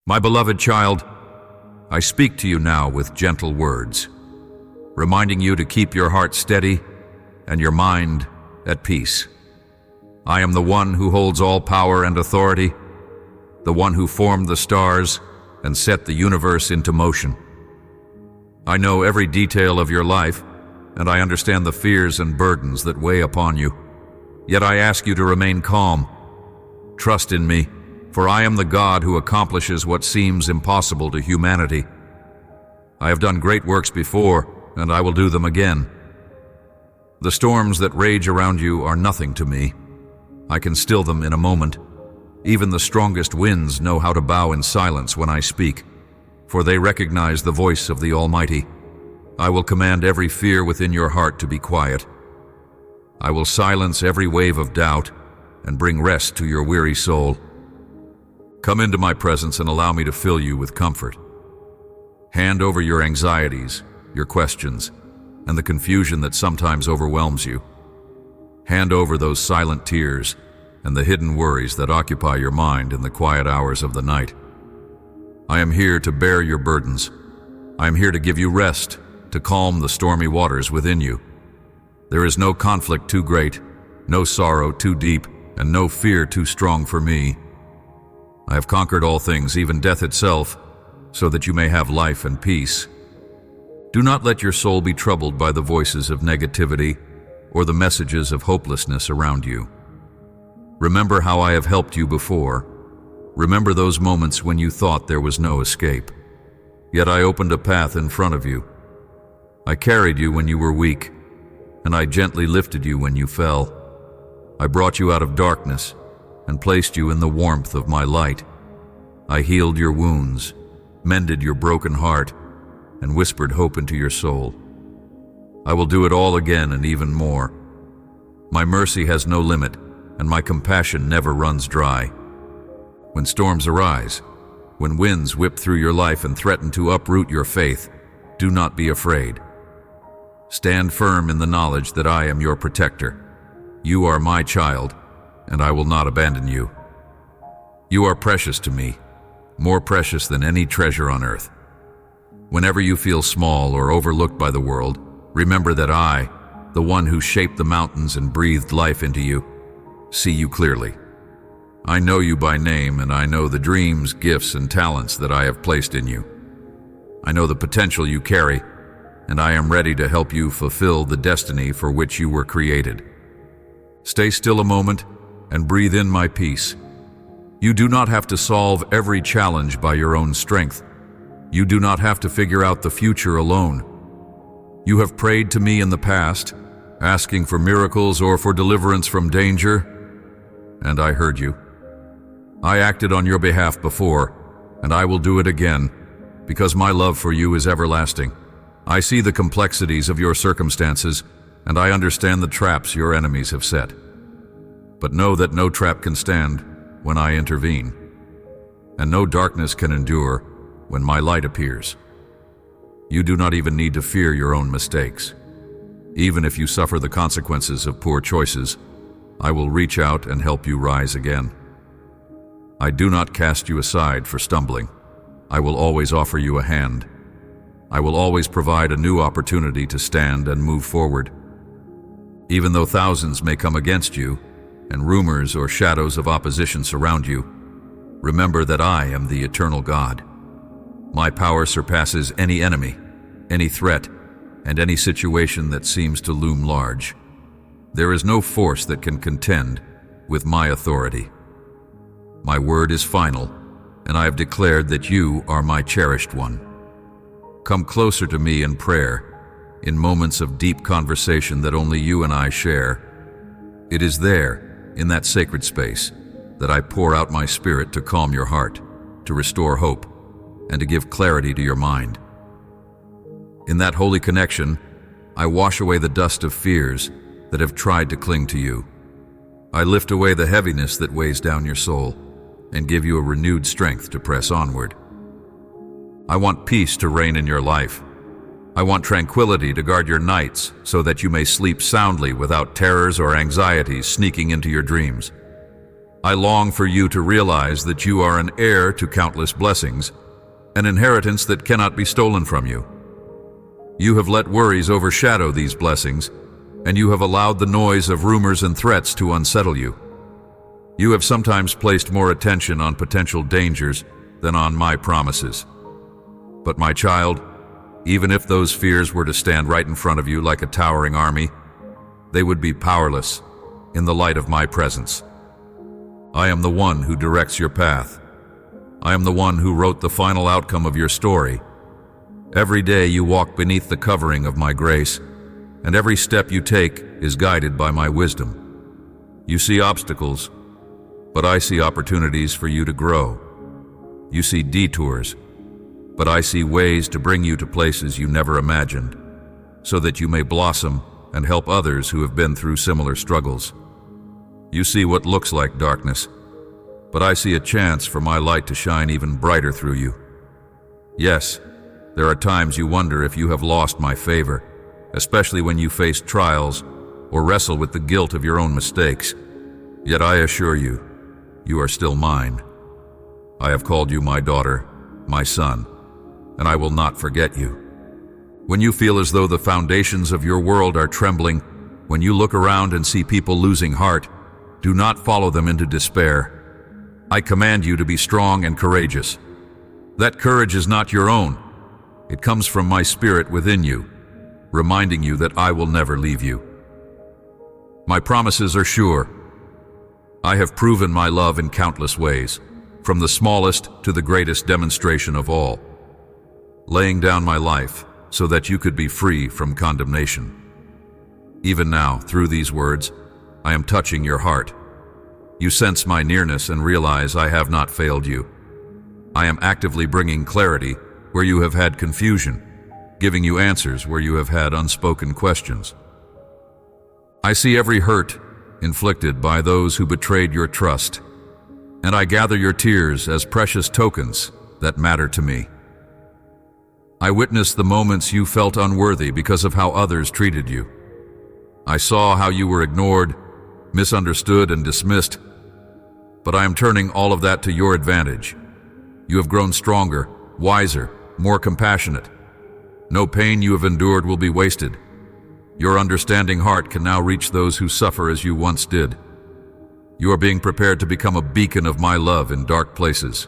My beloved child, I speak to you now with gentle words, reminding you to keep your heart steady and your mind at peace. I am the one who holds all power and authority, the one who formed the stars and set the universe into motion. I know every detail of your life, and I understand the fears and burdens that weigh upon you. Yet I ask you to remain calm. Trust in me, for I am the God who accomplishes what seems impossible to humanity. I have done great works before, and I will do them again. The storms that rage around you are nothing to me. I can still them in a moment. Even the strongest winds know how to bow in silence when I speak, for they recognize the voice of the Almighty. I will command every fear within your heart to be quiet. I will silence every wave of doubt and bring rest to your weary soul. Come into my presence and allow me to fill you with comfort. Hand over your anxieties, your questions, and the confusion that sometimes overwhelms you. Hand over those silent tears and the hidden worries that occupy your mind in the quiet hours of the night. I am here to bear your burdens. I am here to give you rest, to calm the stormy waters within you. There is no conflict too great, no sorrow too deep, and no fear too strong for me. I have conquered all things, even death itself, so that you may have life and peace. Do not let your soul be troubled by the voices of negativity or the messages of hopelessness around you. Remember how I have helped you before. Remember those moments when you thought there was no escape. Yet I opened a path in front of you. I carried you when you were weak, and I gently lifted you when you fell. I brought you out of darkness and placed you in the warmth of my light. I healed your wounds, mended your broken heart, and whispered hope into your soul. I will do it all again and even more. My mercy has no limit, and my compassion never runs dry. When storms arise, when winds whip through your life and threaten to uproot your faith, do not be afraid. Stand firm in the knowledge that I am your protector. You are my child, and I will not abandon you. You are precious to me, more precious than any treasure on earth. Whenever you feel small or overlooked by the world, remember that I, the one who shaped the mountains and breathed life into you, see you clearly. I know you by name, and I know the dreams, gifts, and talents that I have placed in you. I know the potential you carry, and I am ready to help you fulfill the destiny for which you were created. Stay still a moment and breathe in my peace. You do not have to solve every challenge by your own strength. You do not have to figure out the future alone. You have prayed to me in the past, asking for miracles or for deliverance from danger, and I heard you. I acted on your behalf before, and I will do it again, because my love for you is everlasting. I see the complexities of your circumstances, and I understand the traps your enemies have set. But know that no trap can stand when I intervene, and no darkness can endure when my light appears. You do not even need to fear your own mistakes. Even if you suffer the consequences of poor choices, I will reach out and help you rise again. I do not cast you aside for stumbling. I will always offer you a hand. I will always provide a new opportunity to stand and move forward. Even though thousands may come against you, and rumors or shadows of opposition surround you, remember that I am the eternal God. My power surpasses any enemy, any threat, and any situation that seems to loom large. There is no force that can contend with my authority. My word is final, and I have declared that you are my cherished one. Come closer to me in prayer, in moments of deep conversation that only you and I share. It is there, in that sacred space, that I pour out my spirit to calm your heart, to restore hope, and to give clarity to your mind. In that holy connection, I wash away the dust of fears that have tried to cling to you. I lift away the heaviness that weighs down your soul and give you a renewed strength to press onward. I want peace to reign in your life. I want tranquility to guard your nights so that you may sleep soundly without terrors or anxieties sneaking into your dreams. I long for you to realize that you are an heir to countless blessings, an inheritance that cannot be stolen from you. You have let worries overshadow these blessings, and you have allowed the noise of rumors and threats to unsettle you. You have sometimes placed more attention on potential dangers than on my promises. But my child, even if those fears were to stand right in front of you like a towering army, they would be powerless in the light of my presence. I am the one who directs your path. I am the one who wrote the final outcome of your story. Every day you walk beneath the covering of my grace, and every step you take is guided by my wisdom. You see obstacles, but I see opportunities for you to grow. You see detours, but I see ways to bring you to places you never imagined, so that you may blossom and help others who have been through similar struggles. You see what looks like darkness, but I see a chance for my light to shine even brighter through you. Yes, there are times you wonder if you have lost my favor, especially when you face trials or wrestle with the guilt of your own mistakes. Yet I assure you, you are still mine. I have called you my daughter, my son, and I will not forget you. When you feel as though the foundations of your world are trembling, when you look around and see people losing heart, do not follow them into despair. I command you to be strong and courageous. That courage is not your own. It comes from my spirit within you, reminding you that I will never leave you. My promises are sure. I have proven my love in countless ways, from the smallest to the greatest demonstration of all, laying down my life so that you could be free from condemnation. Even now, through these words, I am touching your heart. You sense my nearness and realize I have not failed you. I am actively bringing clarity where you have had confusion, giving you answers where you have had unspoken questions. I see every hurt inflicted by those who betrayed your trust, and I gather your tears as precious tokens that matter to me. I witnessed the moments you felt unworthy because of how others treated you. I saw how you were ignored, misunderstood, and dismissed, but I am turning all of that to your advantage. You have grown stronger, wiser, more compassionate. No pain you have endured will be wasted. Your understanding heart can now reach those who suffer as you once did. You are being prepared to become a beacon of my love in dark places.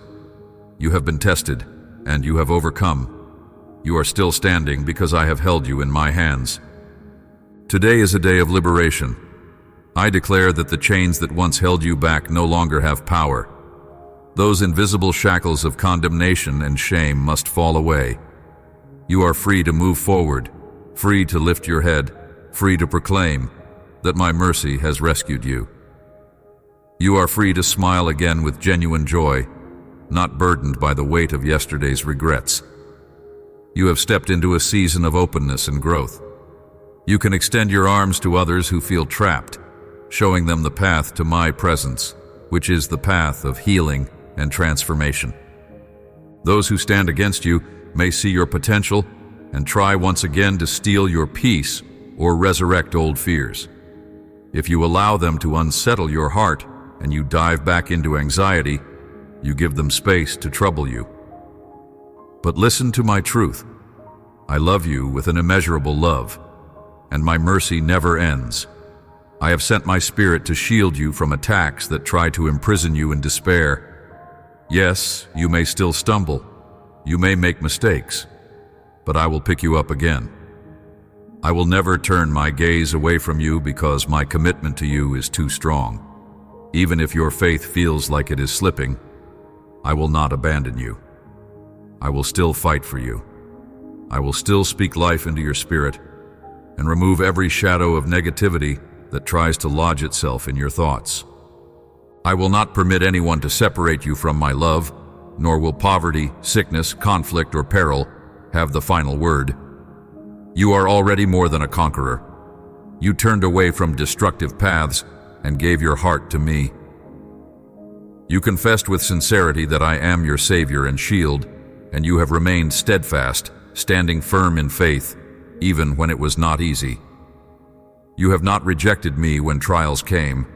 You have been tested, and you have overcome. You are still standing because I have held you in my hands. Today is a day of liberation. I declare that the chains that once held you back no longer have power. Those invisible shackles of condemnation and shame must fall away. You are free to move forward, free to lift your head, free to proclaim that my mercy has rescued you. You are free to smile again with genuine joy, not burdened by the weight of yesterday's regrets. You have stepped into a season of openness and growth. You can extend your arms to others who feel trapped, showing them the path to my presence, which is the path of healing and transformation. Those who stand against you may see your potential and try once again to steal your peace or resurrect old fears. If you allow them to unsettle your heart and you dive back into anxiety, you give them space to trouble you. But listen to my truth. I love you with an immeasurable love, and my mercy never ends. I have sent my spirit to shield you from attacks that try to imprison you in despair. Yes, you may still stumble. You may make mistakes, but I will pick you up again. I will never turn my gaze away from you because my commitment to you is too strong. Even if your faith feels like it is slipping, I will not abandon you. I will still fight for you. I will still speak life into your spirit and remove every shadow of negativity that tries to lodge itself in your thoughts. I will not permit anyone to separate you from my love, nor will poverty, sickness, conflict, or peril have the final word. You are already more than a conqueror. You turned away from destructive paths and gave your heart to me. You confessed with sincerity that I am your Savior and shield, and you have remained steadfast, standing firm in faith, even when it was not easy. You have not rejected me when trials came,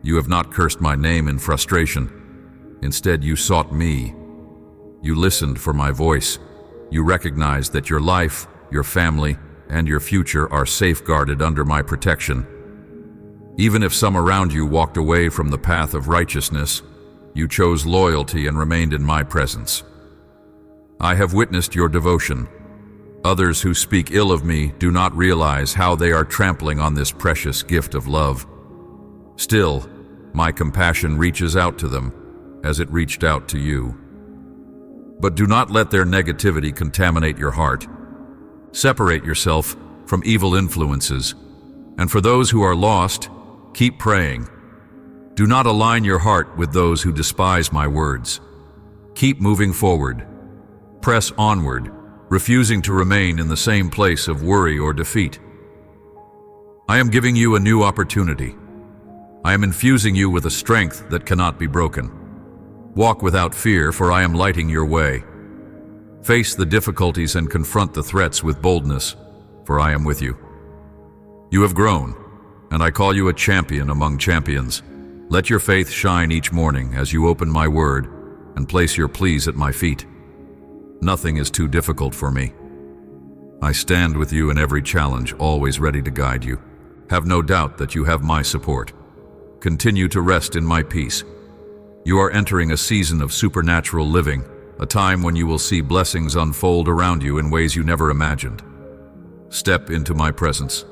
You have not cursed my name in frustration. Instead, you sought me. You listened for my voice. You recognized that your life, your family, and your future are safeguarded under my protection. Even if some around you walked away from the path of righteousness, you chose loyalty and remained in my presence. I have witnessed your devotion. Others who speak ill of me do not realize how they are trampling on this precious gift of love. Still, my compassion reaches out to them as it reached out to you. But do not let their negativity contaminate your heart. Separate yourself from evil influences, and for those who are lost, keep praying. Do not align your heart with those who despise my words. Keep moving forward. Press onward, refusing to remain in the same place of worry or defeat. I am giving you a new opportunity. I am infusing you with a strength that cannot be broken. Walk without fear, for I am lighting your way. Face the difficulties and confront the threats with boldness, for I am with you. You have grown, and I call you a champion among champions. Let your faith shine each morning as you open my word and place your pleas at my feet. Nothing is too difficult for me. I stand with you in every challenge, always ready to guide you. Have no doubt that you have my support. Continue to rest in my peace. You are entering a season of supernatural living, a time when you will see blessings unfold around you in ways you never imagined. Step into my presence.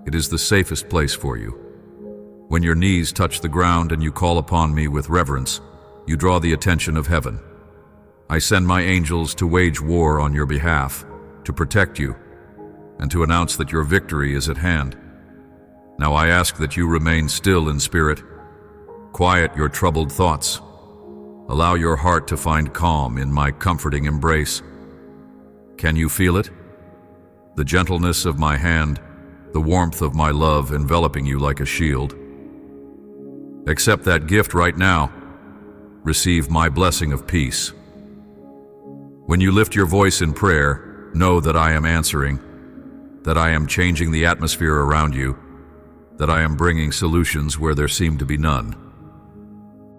It is the safest place for you. When your knees touch the ground and you call upon me with reverence, you draw the attention of heaven. I send my angels to wage war on your behalf, to protect you, and to announce that your victory is at hand. Now I ask that you remain still in spirit. Quiet your troubled thoughts. Allow your heart to find calm in my comforting embrace. Can you feel it? The gentleness of my hand, the warmth of my love enveloping you like a shield. Accept that gift right now. Receive my blessing of peace. When you lift your voice in prayer, know that I am answering, that I am changing the atmosphere around you, that I am bringing solutions where there seem to be none.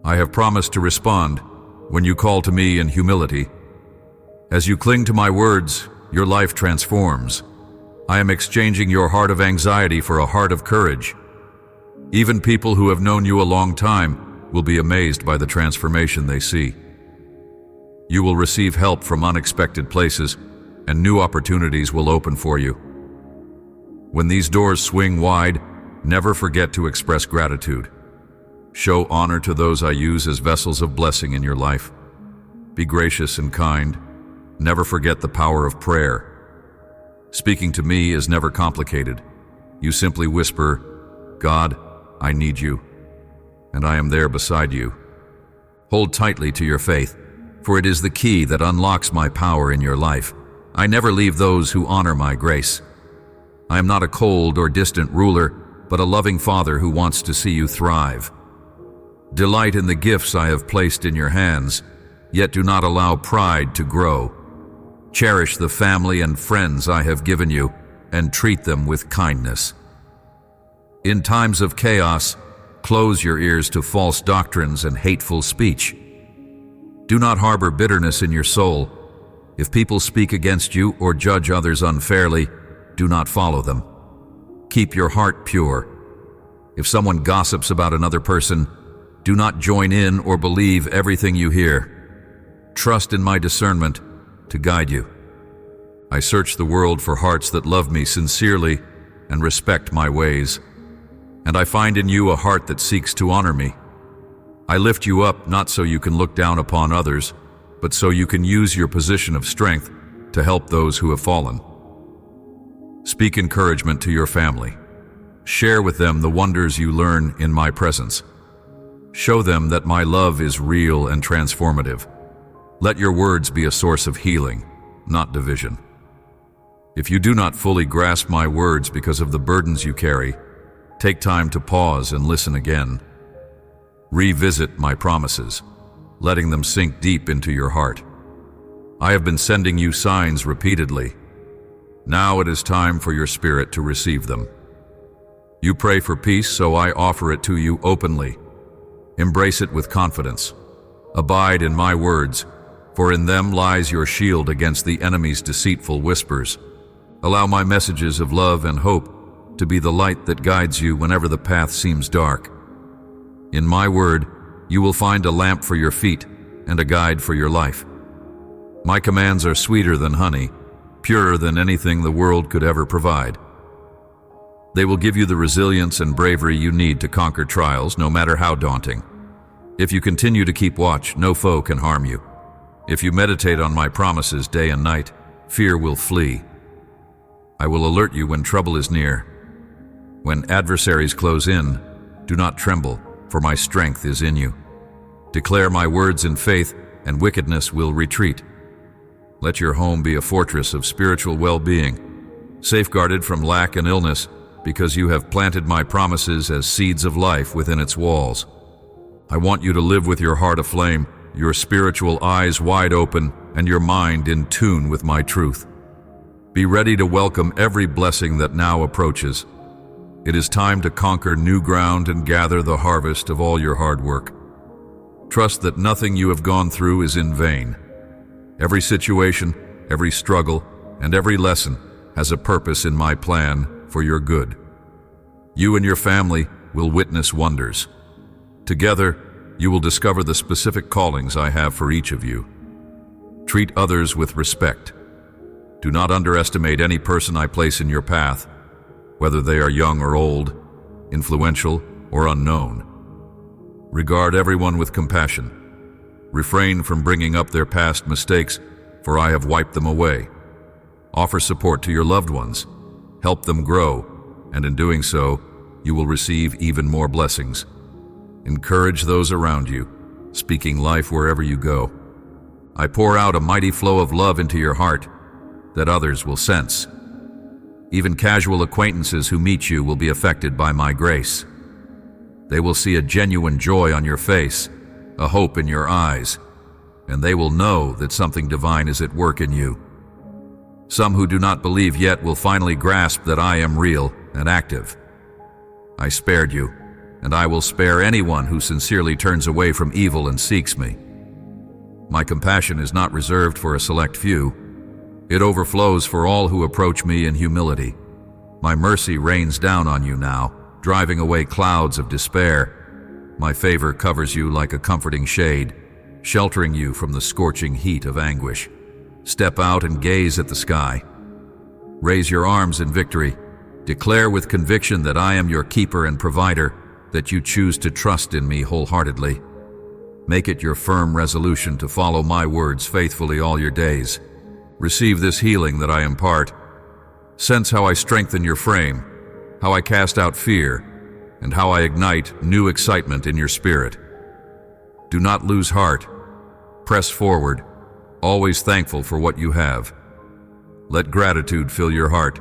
I have promised to respond when you call to me in humility. As you cling to my words, your life transforms. I am exchanging your heart of anxiety for a heart of courage. Even people who have known you a long time will be amazed by the transformation they see. You will receive help from unexpected places, and new opportunities will open for you. When these doors swing wide, never forget to express gratitude. Show honor to those I use as vessels of blessing in your life. Be gracious and kind. Never forget the power of prayer. Speaking to me is never complicated. You simply whisper, "God, I need you," and I am there beside you. Hold tightly to your faith, for it is the key that unlocks my power in your life. I never leave those who honor my grace. I am not a cold or distant ruler, but a loving Father who wants to see you thrive. Delight in the gifts I have placed in your hands, yet do not allow pride to grow. Cherish the family and friends I have given you, and treat them with kindness. In times of chaos, close your ears to false doctrines and hateful speech. Do not harbor bitterness in your soul. If people speak against you or judge others unfairly, do not follow them. Keep your heart pure. If someone gossips about another person, do not join in or believe everything you hear. Trust in my discernment to guide you. I search the world for hearts that love me sincerely and respect my ways, and I find in you a heart that seeks to honor me. I lift you up not so you can look down upon others, but so you can use your position of strength to help those who have fallen. Speak encouragement to your family. Share with them the wonders you learn in my presence. Show them that my love is real and transformative. Let your words be a source of healing, not division. If you do not fully grasp my words because of the burdens you carry, take time to pause and listen again. Revisit my promises, letting them sink deep into your heart. I have been sending you signs repeatedly. Now it is time for your spirit to receive them. You pray for peace, so I offer it to you openly. Embrace it with confidence. Abide in my words, for in them lies your shield against the enemy's deceitful whispers. Allow my messages of love and hope to be the light that guides you whenever the path seems dark. In my word, you will find a lamp for your feet and a guide for your life. My commands are sweeter than honey, purer than anything the world could ever provide. They will give you the resilience and bravery you need to conquer trials, no matter how daunting. If you continue to keep watch, no foe can harm you. If you meditate on my promises day and night, fear will flee. I will alert you when trouble is near. When adversaries close in, do not tremble, for my strength is in you. Declare my words in faith, and wickedness will retreat. Let your home be a fortress of spiritual well-being, safeguarded from lack and illness, because you have planted my promises as seeds of life within its walls. I want you to live with your heart aflame, your spiritual eyes wide open, and your mind in tune with my truth. Be ready to welcome every blessing that now approaches. It is time to conquer new ground and gather the harvest of all your hard work. Trust that nothing you have gone through is in vain. Every situation, every struggle, and every lesson has a purpose in my plan for your good. You and your family will witness wonders. Together, you will discover the specific callings I have for each of you. Treat others with respect. Do not underestimate any person I place in your path, whether they are young or old, influential or unknown. Regard everyone with compassion. Refrain from bringing up their past mistakes, for I have wiped them away. Offer support to your loved ones. Help them grow, and in doing so, you will receive even more blessings. Encourage those around you, speaking life wherever you go. I pour out a mighty flow of love into your heart that others will sense. Even casual acquaintances who meet you will be affected by my grace. They will see a genuine joy on your face, a hope in your eyes, and they will know that something divine is at work in you. Some who do not believe yet will finally grasp that I am real and active. I spared you, and I will spare anyone who sincerely turns away from evil and seeks me. My compassion is not reserved for a select few. It overflows for all who approach me in humility. My mercy rains down on you now, driving away clouds of despair. My favor covers you like a comforting shade, sheltering you from the scorching heat of anguish. Step out and gaze at the sky. Raise your arms in victory. Declare with conviction that I am your keeper and provider, that you choose to trust in me wholeheartedly. Make it your firm resolution to follow my words faithfully all your days. Receive this healing that I impart. Sense how I strengthen your frame, how I cast out fear, and how I ignite new excitement in your spirit. Do not lose heart. Press forward, always thankful for what you have. Let gratitude fill your heart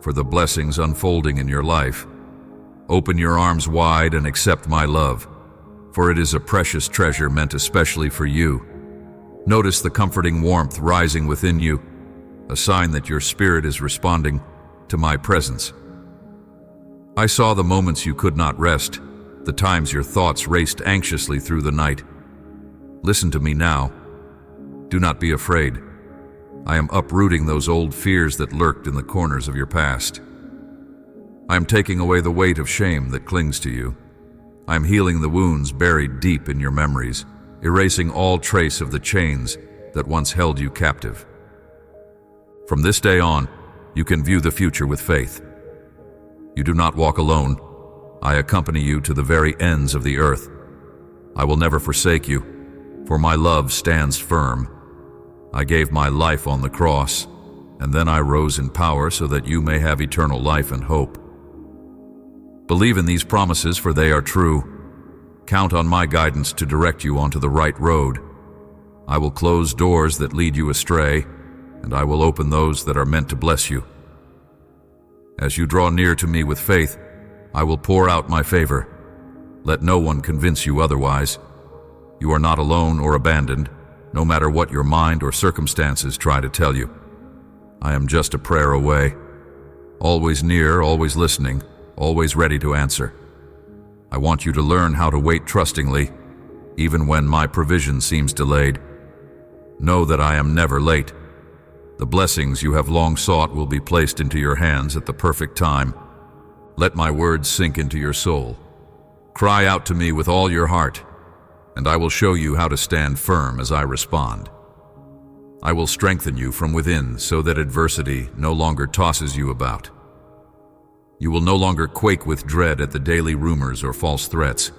for the blessings unfolding in your life. Open your arms wide and accept my love, for it is a precious treasure meant especially for you. Notice the comforting warmth rising within you, a sign that your spirit is responding to my presence. I saw the moments you could not rest, the times your thoughts raced anxiously through the night. Listen to me now. Do not be afraid. I am uprooting those old fears that lurked in the corners of your past. I am taking away the weight of shame that clings to you. I am healing the wounds buried deep in your memories, erasing all trace of the chains that once held you captive. From this day on, you can view the future with faith. You do not walk alone. I accompany you to the very ends of the earth. I will never forsake you, for my love stands firm. I gave my life on the cross, and then I rose in power so that you may have eternal life and hope. Believe in these promises, for they are true. Count on my guidance to direct you onto the right road. I will close doors that lead you astray, and I will open those that are meant to bless you. As you draw near to me with faith, I will pour out my favor. Let no one convince you otherwise. You are not alone or abandoned, no matter what your mind or circumstances try to tell you. I am just a prayer away, always near, always listening, always ready to answer. I want you to learn how to wait trustingly, even when my provision seems delayed. Know that I am never late. The blessings you have long sought will be placed into your hands at the perfect time. Let my words sink into your soul. Cry out to me with all your heart, and I will show you how to stand firm as I respond. I will strengthen you from within so that adversity no longer tosses you about. You will no longer quake with dread at the daily rumors or false threats.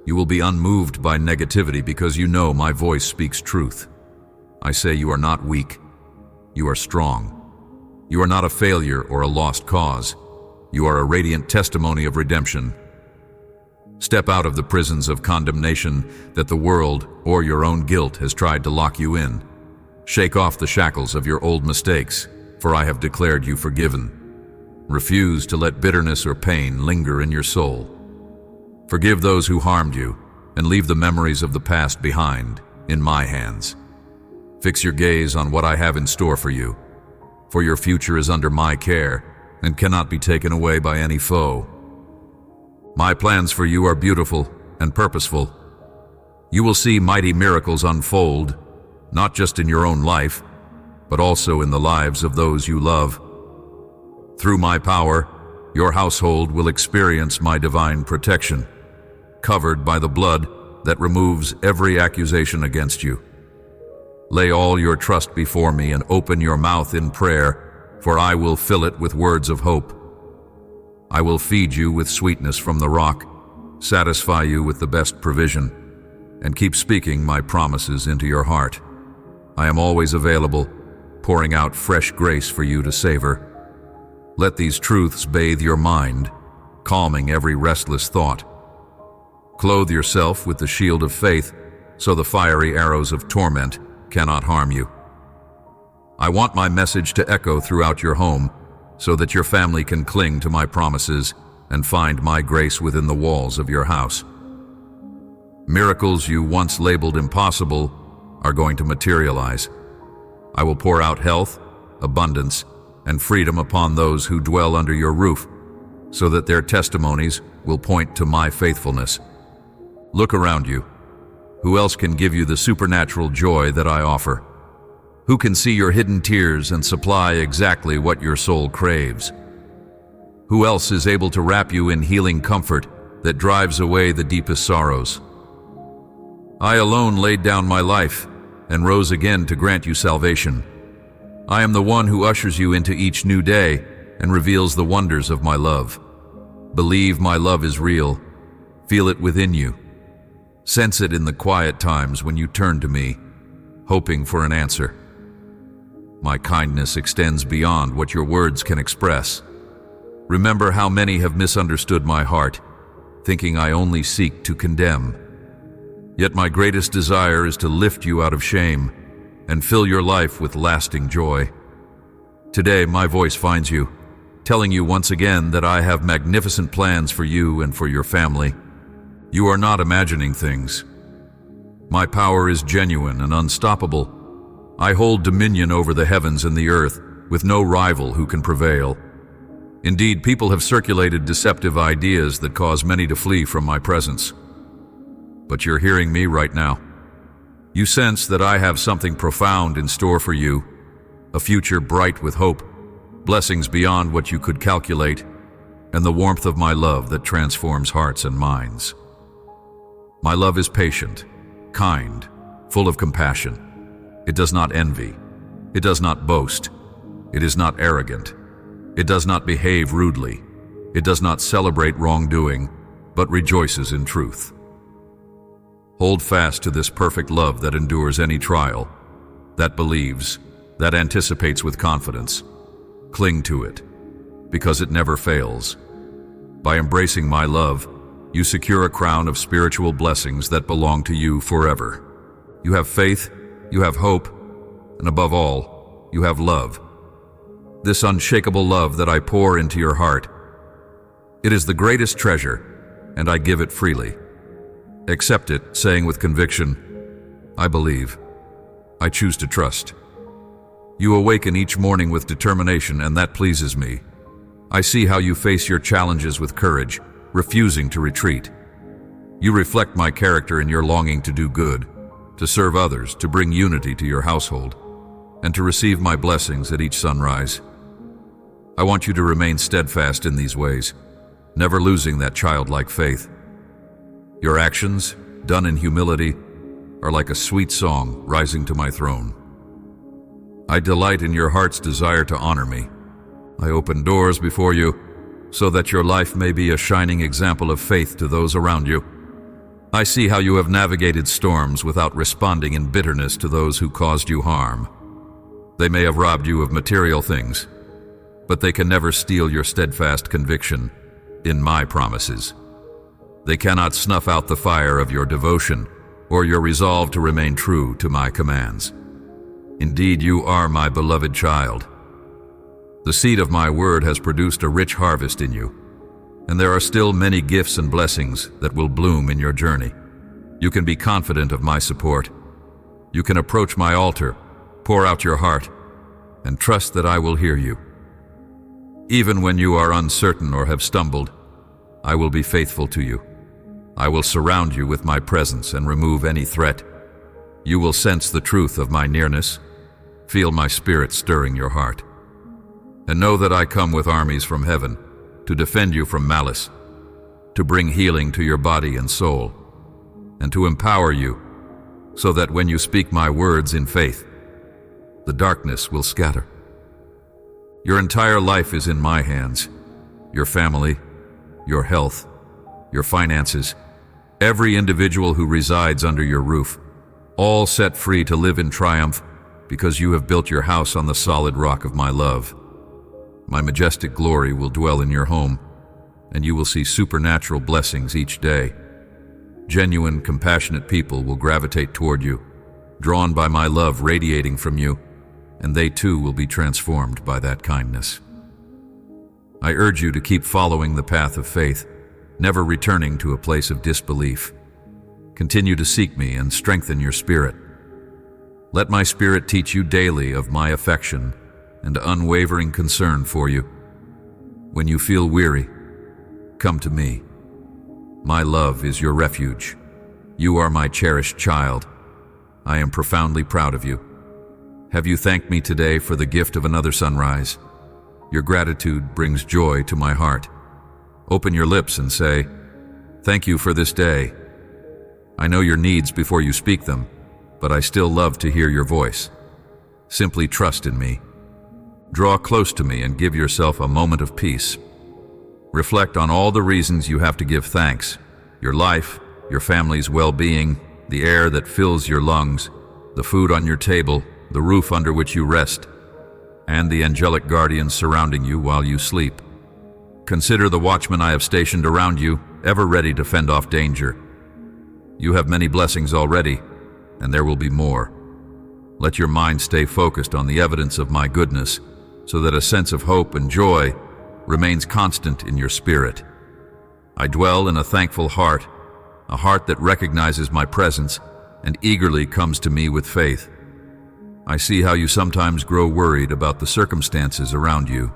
You will be unmoved by negativity because you know my voice speaks truth. I say you are not weak. You are strong. You are not a failure or a lost cause. You are a radiant testimony of redemption. Step out of the prisons of condemnation that the world or your own guilt has tried to lock you in. Shake off the shackles of your old mistakes, for I have declared you forgiven. Refuse to let bitterness or pain linger in your soul. Forgive those who harmed you, and leave the memories of the past behind, in my hands. Fix your gaze on what I have in store for you, for your future is under my care and cannot be taken away by any foe. My plans for you are beautiful and purposeful. You will see mighty miracles unfold, not just in your own life, but also in the lives of those you love. Through my power, your household will experience my divine protection, covered by the blood that removes every accusation against you. Lay all your trust before me and open your mouth in prayer, for I will fill it with words of hope. I will feed you with sweetness from the rock, satisfy you with the best provision, and keep speaking my promises into your heart. I am always available, pouring out fresh grace for you to savor. Let these truths bathe your mind, calming every restless thought. Clothe yourself with the shield of faith, so the fiery arrows of torment cannot harm you. I want my message to echo throughout your home, so that your family can cling to my promises and find my grace within the walls of your house. Miracles you once labeled impossible are going to materialize. I will pour out health, abundance, and freedom upon those who dwell under your roof, so that their testimonies will point to my faithfulness. Look around you. Who else can give you the supernatural joy that I offer? Who can see your hidden tears and supply exactly what your soul craves? Who else is able to wrap you in healing comfort that drives away the deepest sorrows? I alone laid down my life and rose again to grant you salvation. I am the one who ushers you into each new day and reveals the wonders of my love. Believe my love is real. Feel it within you. Sense it in the quiet times when you turn to me, hoping for an answer. My kindness extends beyond what your words can express. Remember how many have misunderstood my heart, thinking I only seek to condemn. Yet my greatest desire is to lift you out of shame and fill your life with lasting joy. Today, my voice finds you, telling you once again that I have magnificent plans for you and for your family. You are not imagining things. My power is genuine and unstoppable. I hold dominion over the heavens and the earth, with no rival who can prevail. Indeed, people have circulated deceptive ideas that cause many to flee from my presence. But you're hearing me right now. You sense that I have something profound in store for you, a future bright with hope, blessings beyond what you could calculate, and the warmth of my love that transforms hearts and minds. My love is patient, kind, full of compassion. It does not envy. It does not boast. It is not arrogant. It does not behave rudely. It does not celebrate wrongdoing, but rejoices in truth. Hold fast to this perfect love that endures any trial, that believes, that anticipates with confidence. Cling to it, because it never fails. By embracing my love, you secure a crown of spiritual blessings that belong to you forever. You have faith, you have hope, and above all, you have love. This unshakable love that I pour into your heart. It is the greatest treasure, and I give it freely. Accept it, saying with conviction, I believe. I choose to trust. You awaken each morning with determination, and that pleases me. I see how you face your challenges with courage, refusing to retreat. You reflect my character in your longing to do good, to serve others, to bring unity to your household, and to receive my blessings at each sunrise. I want you to remain steadfast in these ways, never losing that childlike faith. Your actions, done in humility, are like a sweet song rising to my throne. I delight in your heart's desire to honor me. I open doors before you so that your life may be a shining example of faith to those around you. I see how you have navigated storms without responding in bitterness to those who caused you harm. They may have robbed you of material things, but they can never steal your steadfast conviction in my promises. They cannot snuff out the fire of your devotion or your resolve to remain true to my commands. Indeed, you are my beloved child. The seed of my word has produced a rich harvest in you, and there are still many gifts and blessings that will bloom in your journey. You can be confident of my support. You can approach my altar, pour out your heart, and trust that I will hear you. Even when you are uncertain or have stumbled, I will be faithful to you. I will surround you with my presence and remove any threat. You will sense the truth of my nearness, feel my spirit stirring your heart. And know that I come with armies from heaven to defend you from malice, to bring healing to your body and soul, and to empower you so that when you speak my words in faith, the darkness will scatter. Your entire life is in my hands. Your family, your health, your finances, every individual who resides under your roof, all set free to live in triumph because you have built your house on the solid rock of my love. My majestic glory will dwell in your home, and you will see supernatural blessings each day. Genuine, compassionate people will gravitate toward you, drawn by my love radiating from you, and they too will be transformed by that kindness. I urge you to keep following the path of faith, never returning to a place of disbelief. Continue to seek me and strengthen your spirit. Let my spirit teach you daily of my affection and unwavering concern for you. When you feel weary, come to me. My love is your refuge. You are my cherished child. I am profoundly proud of you. Have you thanked me today for the gift of another sunrise? Your gratitude brings joy to my heart. Open your lips and say, "Thank you for this day." I know your needs before you speak them, but I still love to hear your voice. Simply trust in me. Draw close to me and give yourself a moment of peace. Reflect on all the reasons you have to give thanks: your life, your family's well-being, the air that fills your lungs, the food on your table, the roof under which you rest, and the angelic guardians surrounding you while you sleep. Consider the watchmen I have stationed around you, ever ready to fend off danger. You have many blessings already, and there will be more. Let your mind stay focused on the evidence of my goodness, so that a sense of hope and joy remains constant in your spirit. I dwell in a thankful heart, a heart that recognizes my presence and eagerly comes to me with faith. I see how you sometimes grow worried about the circumstances around you.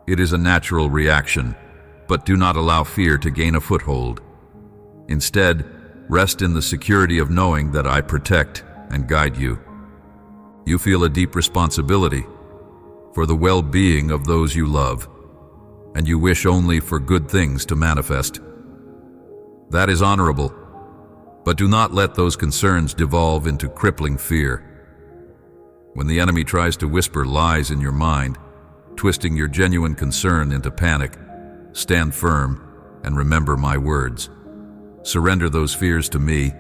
It is a natural reaction, but do not allow fear to gain a foothold. Instead, rest in the security of knowing that I protect and guide you. You feel a deep responsibility for the well-being of those you love, and you wish only for good things to manifest. That is honorable, but do not let those concerns devolve into crippling fear. When the enemy tries to whisper lies in your mind, twisting your genuine concern into panic, stand firm and remember my words. Surrender those fears to me.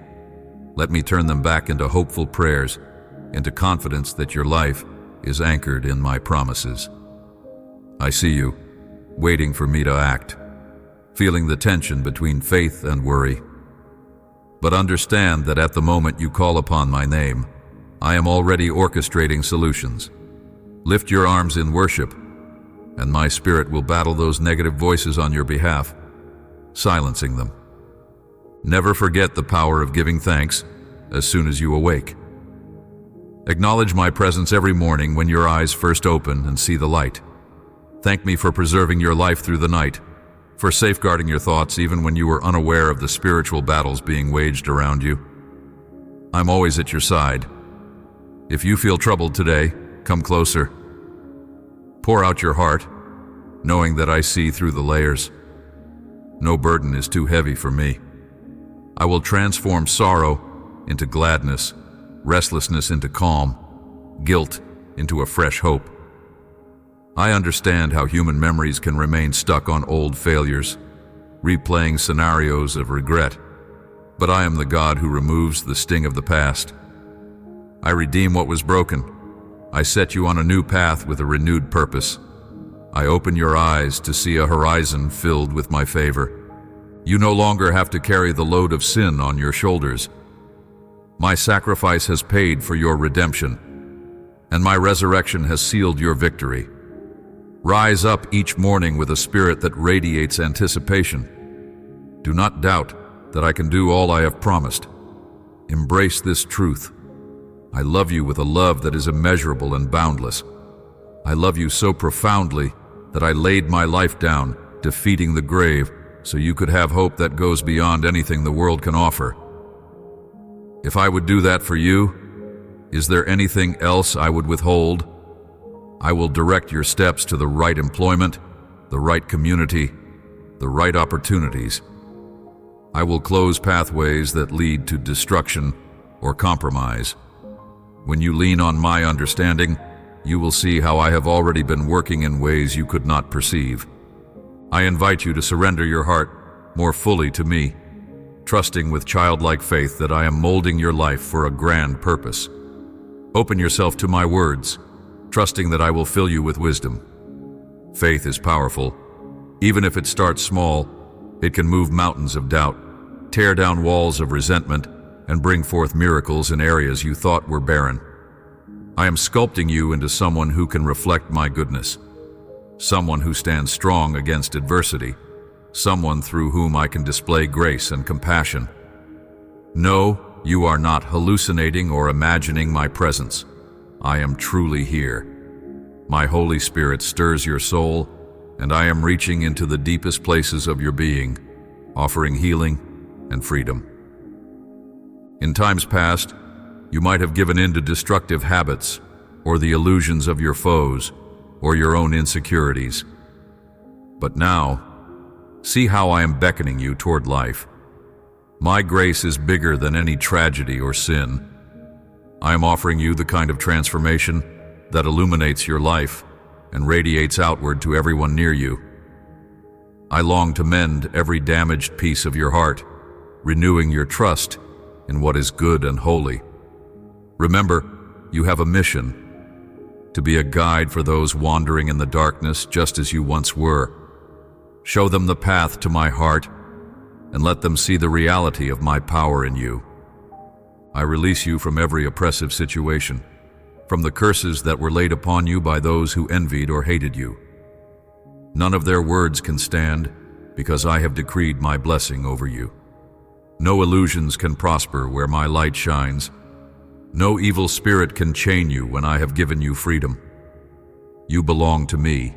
Let me turn them back into hopeful prayers, into confidence that your life is anchored in my promises. I see you, waiting for me to act, feeling the tension between faith and worry. But understand that at the moment you call upon my name, I am already orchestrating solutions. Lift your arms in worship, and my spirit will battle those negative voices on your behalf, silencing them. Never forget the power of giving thanks as soon as you awake. Acknowledge my presence every morning when your eyes first open and see the light. Thank me for preserving your life through the night, for safeguarding your thoughts even when you were unaware of the spiritual battles being waged around you. I'm always at your side. If you feel troubled today, come closer. Pour out your heart, knowing that I see through the layers. No burden is too heavy for me. I will transform sorrow into gladness, restlessness into calm, guilt into a fresh hope. I understand how human memories can remain stuck on old failures, replaying scenarios of regret. But I am the God who removes the sting of the past. I redeem what was broken. I set you on a new path with a renewed purpose. I open your eyes to see a horizon filled with my favor. You no longer have to carry the load of sin on your shoulders. My sacrifice has paid for your redemption, and my resurrection has sealed your victory. Rise up each morning with a spirit that radiates anticipation. Do not doubt that I can do all I have promised. Embrace this truth. I love you with a love that is immeasurable and boundless. I love you so profoundly that I laid my life down, defeating the grave, so you could have hope that goes beyond anything the world can offer. If I would do that for you, is there anything else I would withhold? I will direct your steps to the right employment, the right community, the right opportunities. I will close pathways that lead to destruction or compromise. When you lean on my understanding, you will see how I have already been working in ways you could not perceive. I invite you to surrender your heart more fully to me, trusting with childlike faith that I am molding your life for a grand purpose. Open yourself to my words, trusting that I will fill you with wisdom. Faith is powerful. Even if it starts small, it can move mountains of doubt, tear down walls of resentment, and bring forth miracles in areas you thought were barren. I am sculpting you into someone who can reflect my goodness, someone who stands strong against adversity, someone through whom I can display grace and compassion. No, you are not hallucinating or imagining my presence. I am truly here. My Holy Spirit stirs your soul, and I am reaching into the deepest places of your being, offering healing and freedom. In times past, you might have given in to destructive habits, or the illusions of your foes, or your own insecurities. But now, see how I am beckoning you toward life. My grace is bigger than any tragedy or sin. I am offering you the kind of transformation that illuminates your life and radiates outward to everyone near you. I long to mend every damaged piece of your heart, renewing your trust in what is good and holy. Remember, you have a mission: to be a guide for those wandering in the darkness just as you once were. Show them the path to my heart and let them see the reality of my power in you. I release you from every oppressive situation, from the curses that were laid upon you by those who envied or hated you. None of their words can stand, because I have decreed my blessing over you. No illusions can prosper where my light shines. No evil spirit can chain you when I have given you freedom. You belong to me.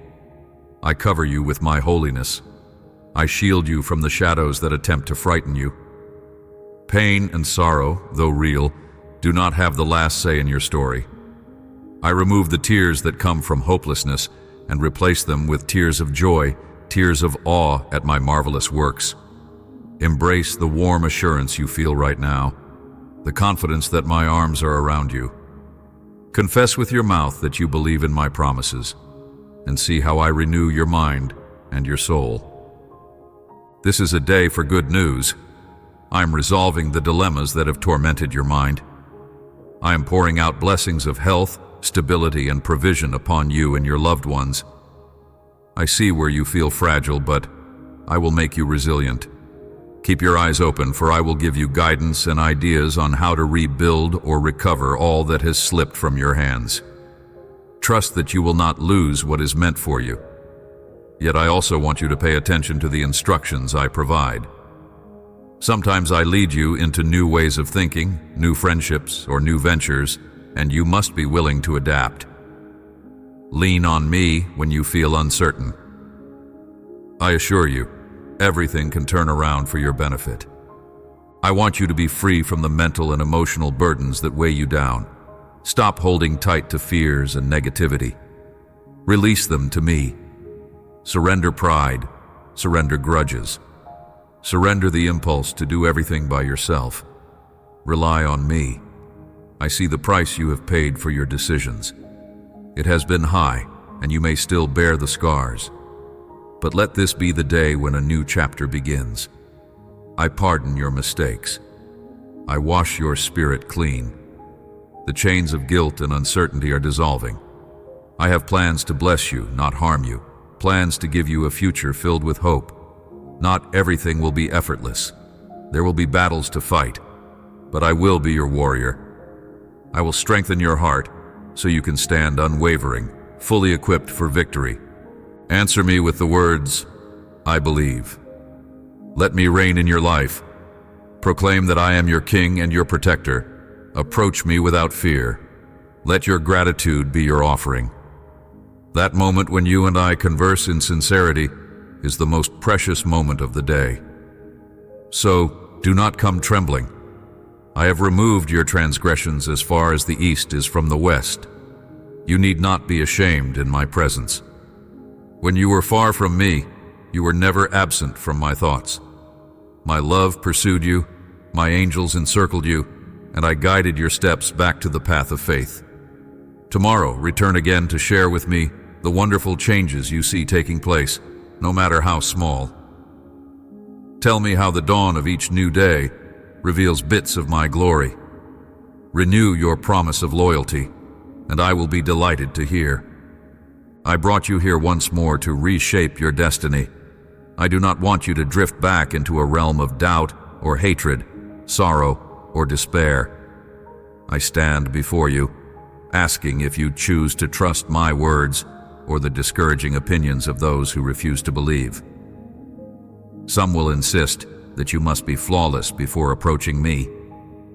I cover you with my holiness. I shield you from the shadows that attempt to frighten you. Pain and sorrow, though real, do not have the last say in your story. I remove the tears that come from hopelessness and replace them with tears of joy, tears of awe at my marvelous works. Embrace the warm assurance you feel right now, the confidence that my arms are around you. Confess with your mouth that you believe in my promises, and see how I renew your mind and your soul. This is a day for good news. I am resolving the dilemmas that have tormented your mind. I am pouring out blessings of health, stability, and provision upon you and your loved ones. I see where you feel fragile, but I will make you resilient. Keep your eyes open, for I will give you guidance and ideas on how to rebuild or recover all that has slipped from your hands. Trust that you will not lose what is meant for you. Yet I also want you to pay attention to the instructions I provide. Sometimes I lead you into new ways of thinking, new friendships, or new ventures, and you must be willing to adapt. Lean on me when you feel uncertain. I assure you, everything can turn around for your benefit. I want you to be free from the mental and emotional burdens that weigh you down. Stop holding tight to fears and negativity. Release them to me. Surrender pride. Surrender grudges. Surrender the impulse to do everything by yourself. Rely on me. I see the price you have paid for your decisions. It has been high, and you may still bear the scars. But let this be the day when a new chapter begins. I pardon your mistakes. I wash your spirit clean. The chains of guilt and uncertainty are dissolving. I have plans to bless you, not harm you. Plans to give you a future filled with hope. Not everything will be effortless. There will be battles to fight, but I will be your warrior. I will strengthen your heart so you can stand unwavering, fully equipped for victory. Answer me with the words, I believe. Let me reign in your life. Proclaim that I am your king and your protector. Approach me without fear. Let your gratitude be your offering. That moment when you and I converse in sincerity is the most precious moment of the day. So, do not come trembling. I have removed your transgressions as far as the east is from the west. You need not be ashamed in my presence. When you were far from me, you were never absent from my thoughts. My love pursued you, my angels encircled you, and I guided your steps back to the path of faith. Tomorrow, return again to share with me the wonderful changes you see taking place, no matter how small. Tell me how the dawn of each new day reveals bits of my glory. Renew your promise of loyalty, and I will be delighted to hear. I brought you here once more to reshape your destiny. I do not want you to drift back into a realm of doubt or hatred, sorrow or despair. I stand before you, asking if you choose to trust my words or the discouraging opinions of those who refuse to believe. Some will insist that you must be flawless before approaching me,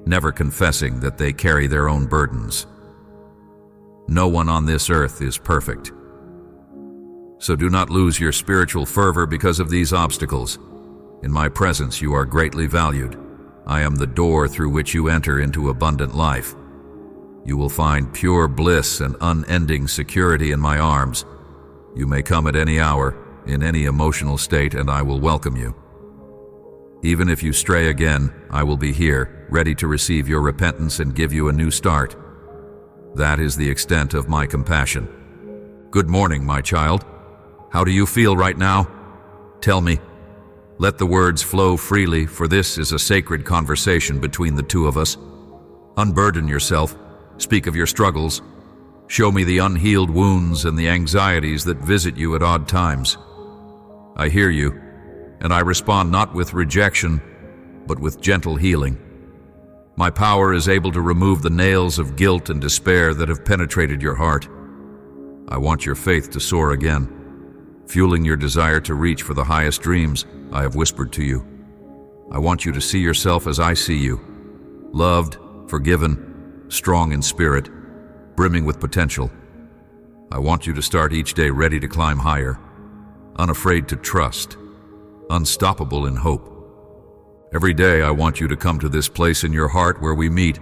never confessing that they carry their own burdens. No one on this earth is perfect. So do not lose your spiritual fervor because of these obstacles. In my presence you are greatly valued. I am the door through which you enter into abundant life. You will find pure bliss and unending security in my arms. You may come at any hour, in any emotional state, and I will welcome you. Even if you stray again, I will be here, ready to receive your repentance and give you a new start. That is the extent of my compassion. Good morning, my child. How do you feel right now? Tell me. Let the words flow freely, for this is a sacred conversation between the two of us. Unburden yourself. Speak of your struggles. Show me the unhealed wounds and the anxieties that visit you at odd times. I hear you, and I respond not with rejection, but with gentle healing. My power is able to remove the nails of guilt and despair that have penetrated your heart. I want your faith to soar again, fueling your desire to reach for the highest dreams I have whispered to you. I want you to see yourself as I see you, loved, forgiven, strong in spirit, brimming with potential. I want you to start each day ready to climb higher, unafraid to trust, unstoppable in hope. Every day I want you to come to this place in your heart where we meet.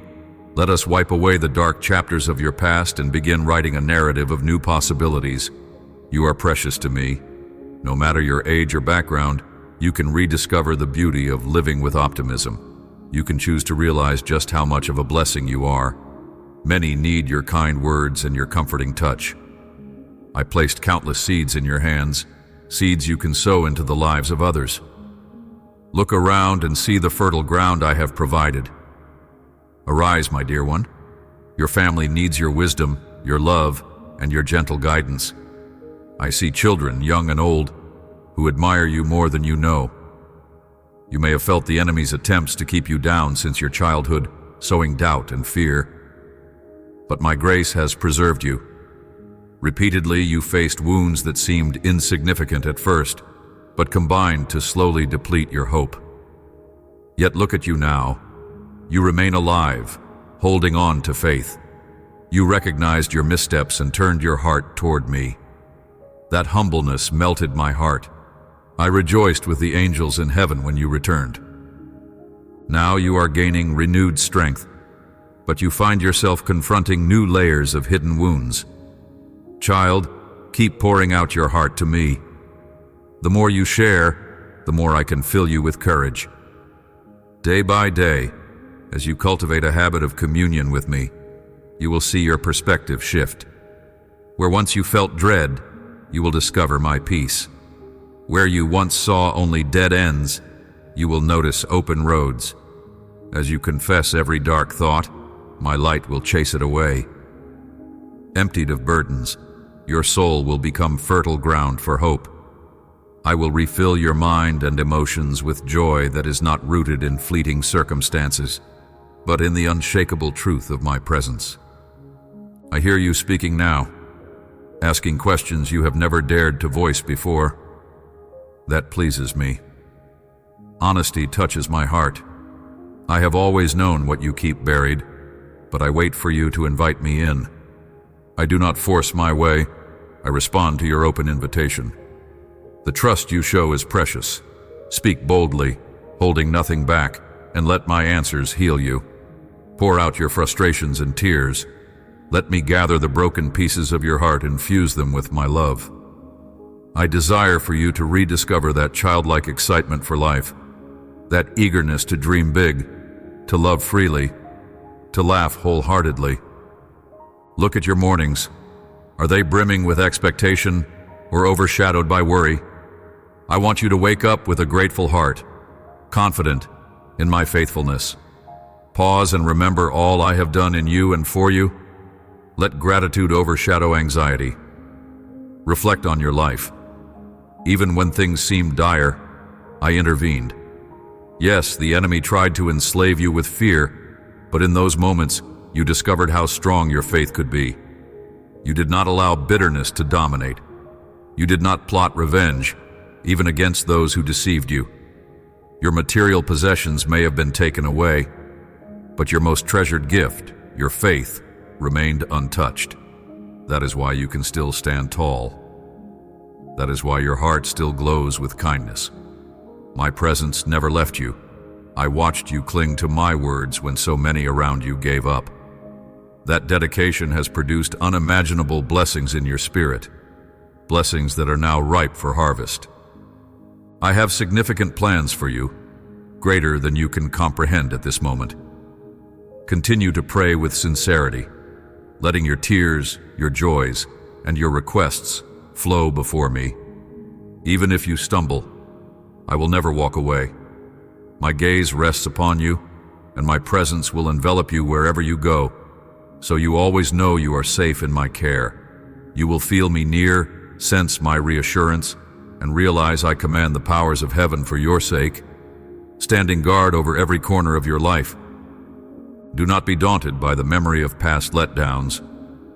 Let us wipe away the dark chapters of your past and begin writing a narrative of new possibilities. You are precious to me. No matter your age or background, you can rediscover the beauty of living with optimism. You can choose to realize just how much of a blessing you are. Many need your kind words and your comforting touch. I placed countless seeds in your hands, seeds you can sow into the lives of others. Look around and see the fertile ground I have provided. Arise, my dear one. Your family needs your wisdom, your love, and your gentle guidance. I see children, young and old, who admire you more than you know. You may have felt the enemy's attempts to keep you down since your childhood, sowing doubt and fear. But my grace has preserved you. Repeatedly, you faced wounds that seemed insignificant at first, but combined to slowly deplete your hope. Yet look at you now. You remain alive, holding on to faith. You recognized your missteps and turned your heart toward me. That humbleness melted my heart. I rejoiced with the angels in heaven when you returned. Now you are gaining renewed strength, but you find yourself confronting new layers of hidden wounds. Child, keep pouring out your heart to me. The more you share, the more I can fill you with courage. Day by day, as you cultivate a habit of communion with me, you will see your perspective shift. Where once you felt dread, you will discover my peace. Where you once saw only dead ends, you will notice open roads. As you confess every dark thought, my light will chase it away. Emptied of burdens, your soul will become fertile ground for hope. I will refill your mind and emotions with joy that is not rooted in fleeting circumstances, but in the unshakable truth of my presence. I hear you speaking now, asking questions you have never dared to voice before. That pleases me. Honesty touches my heart. I have always known what you keep buried, but I wait for you to invite me in. I do not force my way. I respond to your open invitation. The trust you show is precious. Speak boldly, holding nothing back, and let my answers heal you. Pour out your frustrations and tears. Let me gather the broken pieces of your heart and fuse them with my love. I desire for you to rediscover that childlike excitement for life, that eagerness to dream big, to love freely, to laugh wholeheartedly. Look at your mornings. Are they brimming with expectation or overshadowed by worry? I want you to wake up with a grateful heart, confident in my faithfulness. Pause and remember all I have done in you and for you. Let gratitude overshadow anxiety. Reflect on your life. Even when things seemed dire, I intervened. Yes, the enemy tried to enslave you with fear, but in those moments, you discovered how strong your faith could be. You did not allow bitterness to dominate. You did not plot revenge, even against those who deceived you. Your material possessions may have been taken away, but your most treasured gift, your faith, remained untouched. That is why you can still stand tall. That is why your heart still glows with kindness. My presence never left you. I watched you cling to my words when so many around you gave up. That dedication has produced unimaginable blessings in your spirit, blessings that are now ripe for harvest. I have significant plans for you, greater than you can comprehend at this moment. Continue to pray with sincerity, letting your tears, your joys, and your requests flow before me. Even if you stumble, I will never walk away. My gaze rests upon you, and my presence will envelop you wherever you go, so you always know you are safe in my care. You will feel me near, sense my reassurance, and realize I command the powers of heaven for your sake, standing guard over every corner of your life. Do not be daunted by the memory of past letdowns.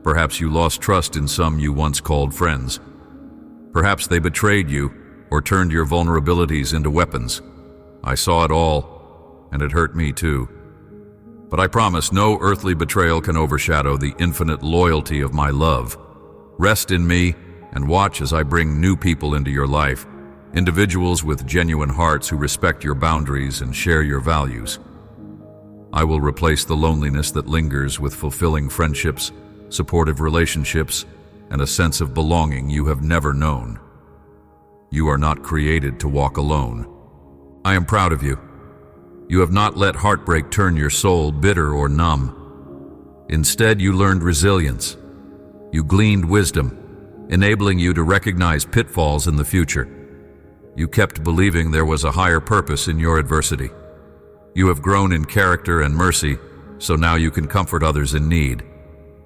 Perhaps you lost trust in some you once called friends. Perhaps they betrayed you or turned your vulnerabilities into weapons. I saw it all, and it hurt me too. But I promise no earthly betrayal can overshadow the infinite loyalty of my love. Rest in me and watch as I bring new people into your life, individuals with genuine hearts who respect your boundaries and share your values. I will replace the loneliness that lingers with fulfilling friendships, supportive relationships, and a sense of belonging you have never known. You are not created to walk alone. I am proud of you. You have not let heartbreak turn your soul bitter or numb. Instead, you learned resilience. You gleaned wisdom, enabling you to recognize pitfalls in the future. You kept believing there was a higher purpose in your adversity. You have grown in character and mercy, so now you can comfort others in need.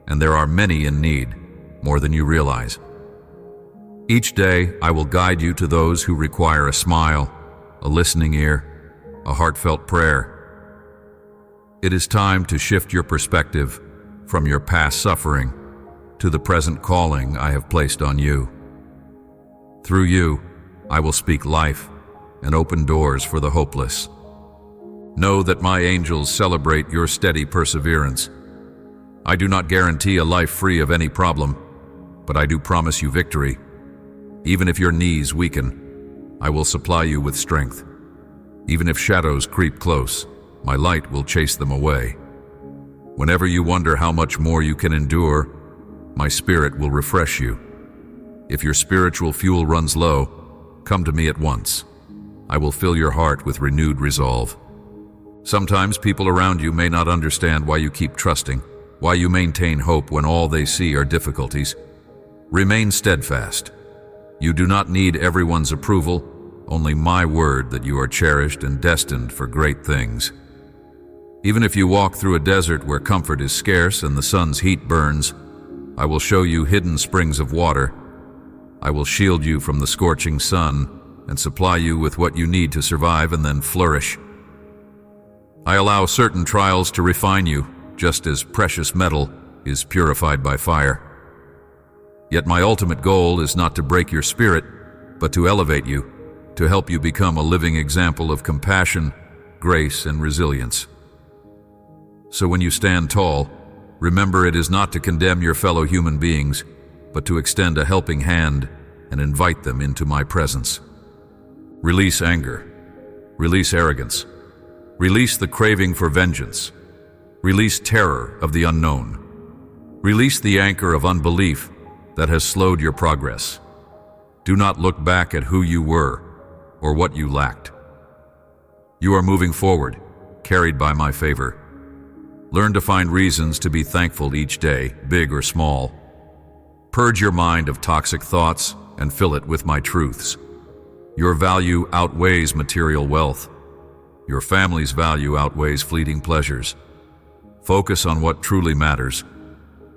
And there are many in need, more than you realize. Each day, I will guide you to those who require a smile, a listening ear, a heartfelt prayer. It is time to shift your perspective from your past suffering to the present calling I have placed on you. Through you, I will speak life and open doors for the hopeless. Know that my angels celebrate your steady perseverance. I do not guarantee a life free of any problem, but I do promise you victory. Even if your knees weaken, I will supply you with strength. Even if shadows creep close, my light will chase them away. Whenever you wonder how much more you can endure, my spirit will refresh you. If your spiritual fuel runs low, come to me at once. I will fill your heart with renewed resolve. Sometimes people around you may not understand why you keep trusting, why you maintain hope when all they see are difficulties. Remain steadfast. You do not need everyone's approval, only my word that you are cherished and destined for great things. Even if you walk through a desert where comfort is scarce and the sun's heat burns, I will show you hidden springs of water. I will shield you from the scorching sun and supply you with what you need to survive and then flourish. I allow certain trials to refine you, just as precious metal is purified by fire. Yet my ultimate goal is not to break your spirit, but to elevate you, to help you become a living example of compassion, grace, and resilience. So when you stand tall, remember it is not to condemn your fellow human beings, but to extend a helping hand and invite them into my presence. Release anger. Release arrogance. Release the craving for vengeance. Release terror of the unknown. Release the anchor of unbelief that has slowed your progress. Do not look back at who you were or what you lacked. You are moving forward, carried by my favor. Learn to find reasons to be thankful each day, big or small. Purge your mind of toxic thoughts and fill it with my truths. Your value outweighs material wealth. Your family's value outweighs fleeting pleasures. Focus on what truly matters: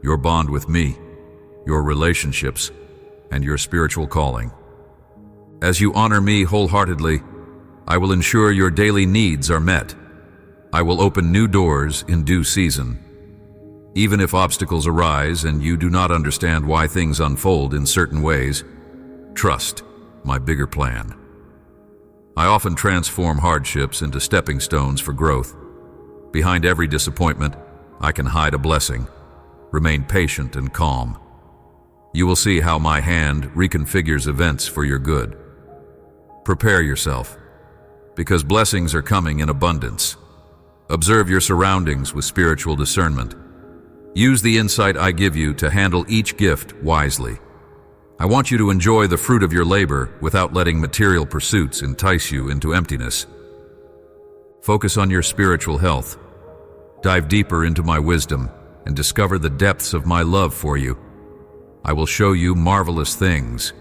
your bond with me, your relationships, and your spiritual calling. As you honor me wholeheartedly, I will ensure your daily needs are met. I will open new doors in due season. Even if obstacles arise and you do not understand why things unfold in certain ways, trust my bigger plan. I often transform hardships into stepping stones for growth. Behind every disappointment, I can hide a blessing. Remain patient and calm. You will see how my hand reconfigures events for your good. Prepare yourself, because blessings are coming in abundance. Observe your surroundings with spiritual discernment. Use the insight I give you to handle each gift wisely. I want you to enjoy the fruit of your labor without letting material pursuits entice you into emptiness. Focus on your spiritual health. Dive deeper into my wisdom and discover the depths of my love for you. I will show you marvelous things.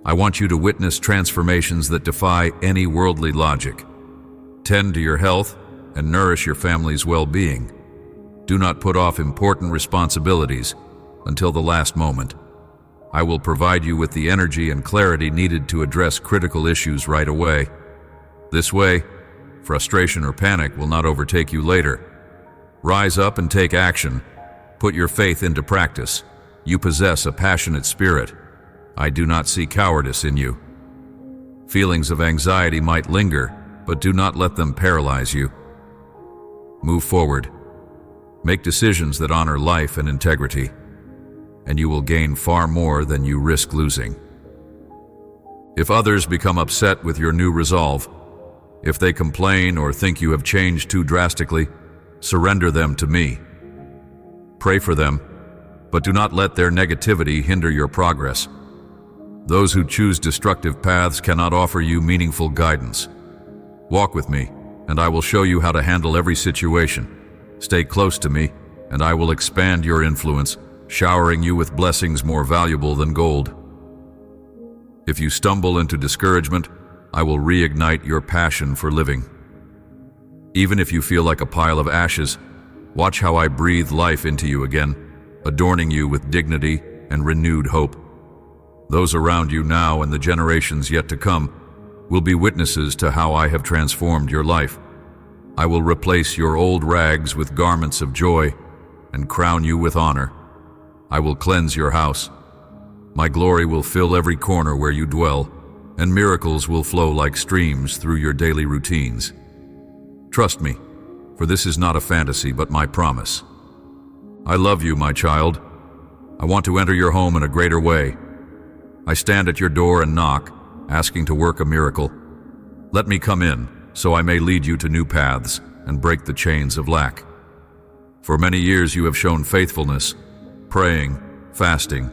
I want you to witness transformations that defy any worldly logic. Tend to your health and nourish your family's well-being. Do not put off important responsibilities until the last moment. I will provide you with the energy and clarity needed to address critical issues right away. This way, frustration or panic will not overtake you later. Rise up and take action. Put your faith into practice. You possess a passionate spirit. I do not see cowardice in you. Feelings of anxiety might linger, but do not let them paralyze you. Move forward. Make decisions that honor life and integrity, and you will gain far more than you risk losing. If others become upset with your new resolve, if they complain or think you have changed too drastically, surrender them to me. Pray for them, but do not let their negativity hinder your progress. Those who choose destructive paths cannot offer you meaningful guidance. Walk with me, and I will show you how to handle every situation. Stay close to me, and I will expand your influence, showering you with blessings more valuable than gold. If you stumble into discouragement, I will reignite your passion for living. Even if you feel like a pile of ashes, watch how I breathe life into you again, adorning you with dignity and renewed hope. Those around you now and the generations yet to come will be witnesses to how I have transformed your life. I will replace your old rags with garments of joy and crown you with honor. I will cleanse your house. My glory will fill every corner where you dwell, and miracles will flow like streams through your daily routines. Trust me, for this is not a fantasy but my promise. I love you, my child. I want to enter your home in a greater way. I stand at your door and knock, asking to work a miracle. Let me come in, so I may lead you to new paths and break the chains of lack. For many years you have shown faithfulness, praying, fasting,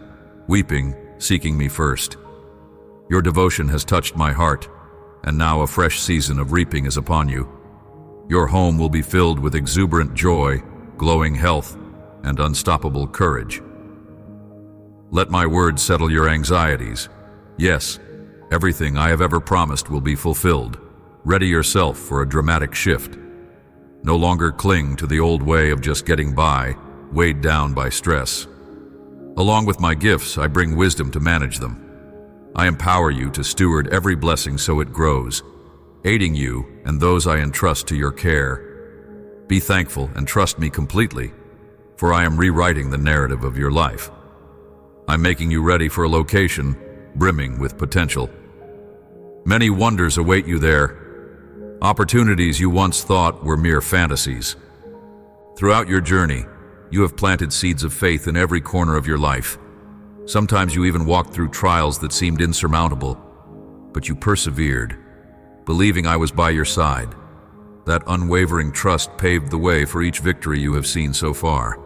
weeping, seeking me first. Your devotion has touched my heart, and now a fresh season of reaping is upon you. Your home will be filled with exuberant joy, glowing health, and unstoppable courage. Let my words settle your anxieties. Yes, everything I have ever promised will be fulfilled. Ready yourself for a dramatic shift. No longer cling to the old way of just getting by, weighed down by stress. Along with my gifts, I bring wisdom to manage them. I empower you to steward every blessing so it grows, aiding you and those I entrust to your care. Be thankful and trust me completely, for I am rewriting the narrative of your life. I'm making you ready for a location brimming with potential. Many wonders await you there, opportunities you once thought were mere fantasies. Throughout your journey, you have planted seeds of faith in every corner of your life. Sometimes you even walked through trials that seemed insurmountable, but you persevered, believing I was by your side. That unwavering trust paved the way for each victory you have seen so far.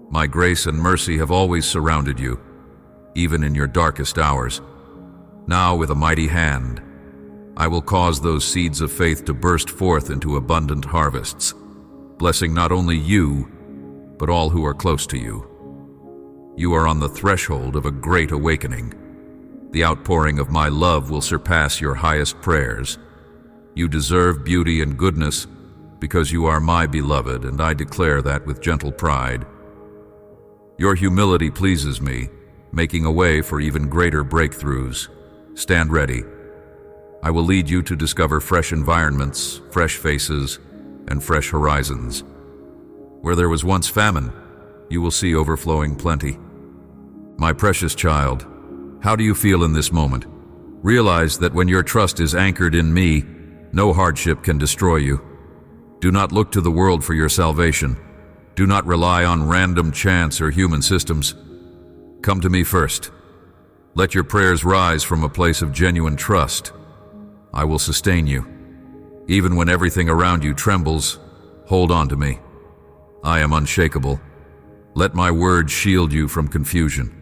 My grace and mercy have always surrounded you, even in your darkest hours. Now, with a mighty hand, I will cause those seeds of faith to burst forth into abundant harvests, blessing not only you, but all who are close to you. You are on the threshold of a great awakening. The outpouring of my love will surpass your highest prayers. You deserve beauty and goodness because you are my beloved, and I declare that with gentle pride. Your humility pleases me, making a way for even greater breakthroughs. Stand ready. I will lead you to discover fresh environments, fresh faces, and fresh horizons. Where there was once famine, you will see overflowing plenty. My precious child, how do you feel in this moment? Realize that when your trust is anchored in me, no hardship can destroy you. Do not look to the world for your salvation. Do not rely on random chance or human systems. Come to me first. Let your prayers rise from a place of genuine trust. I will sustain you. Even when everything around you trembles, hold on to me. I am unshakable. Let my word shield you from confusion.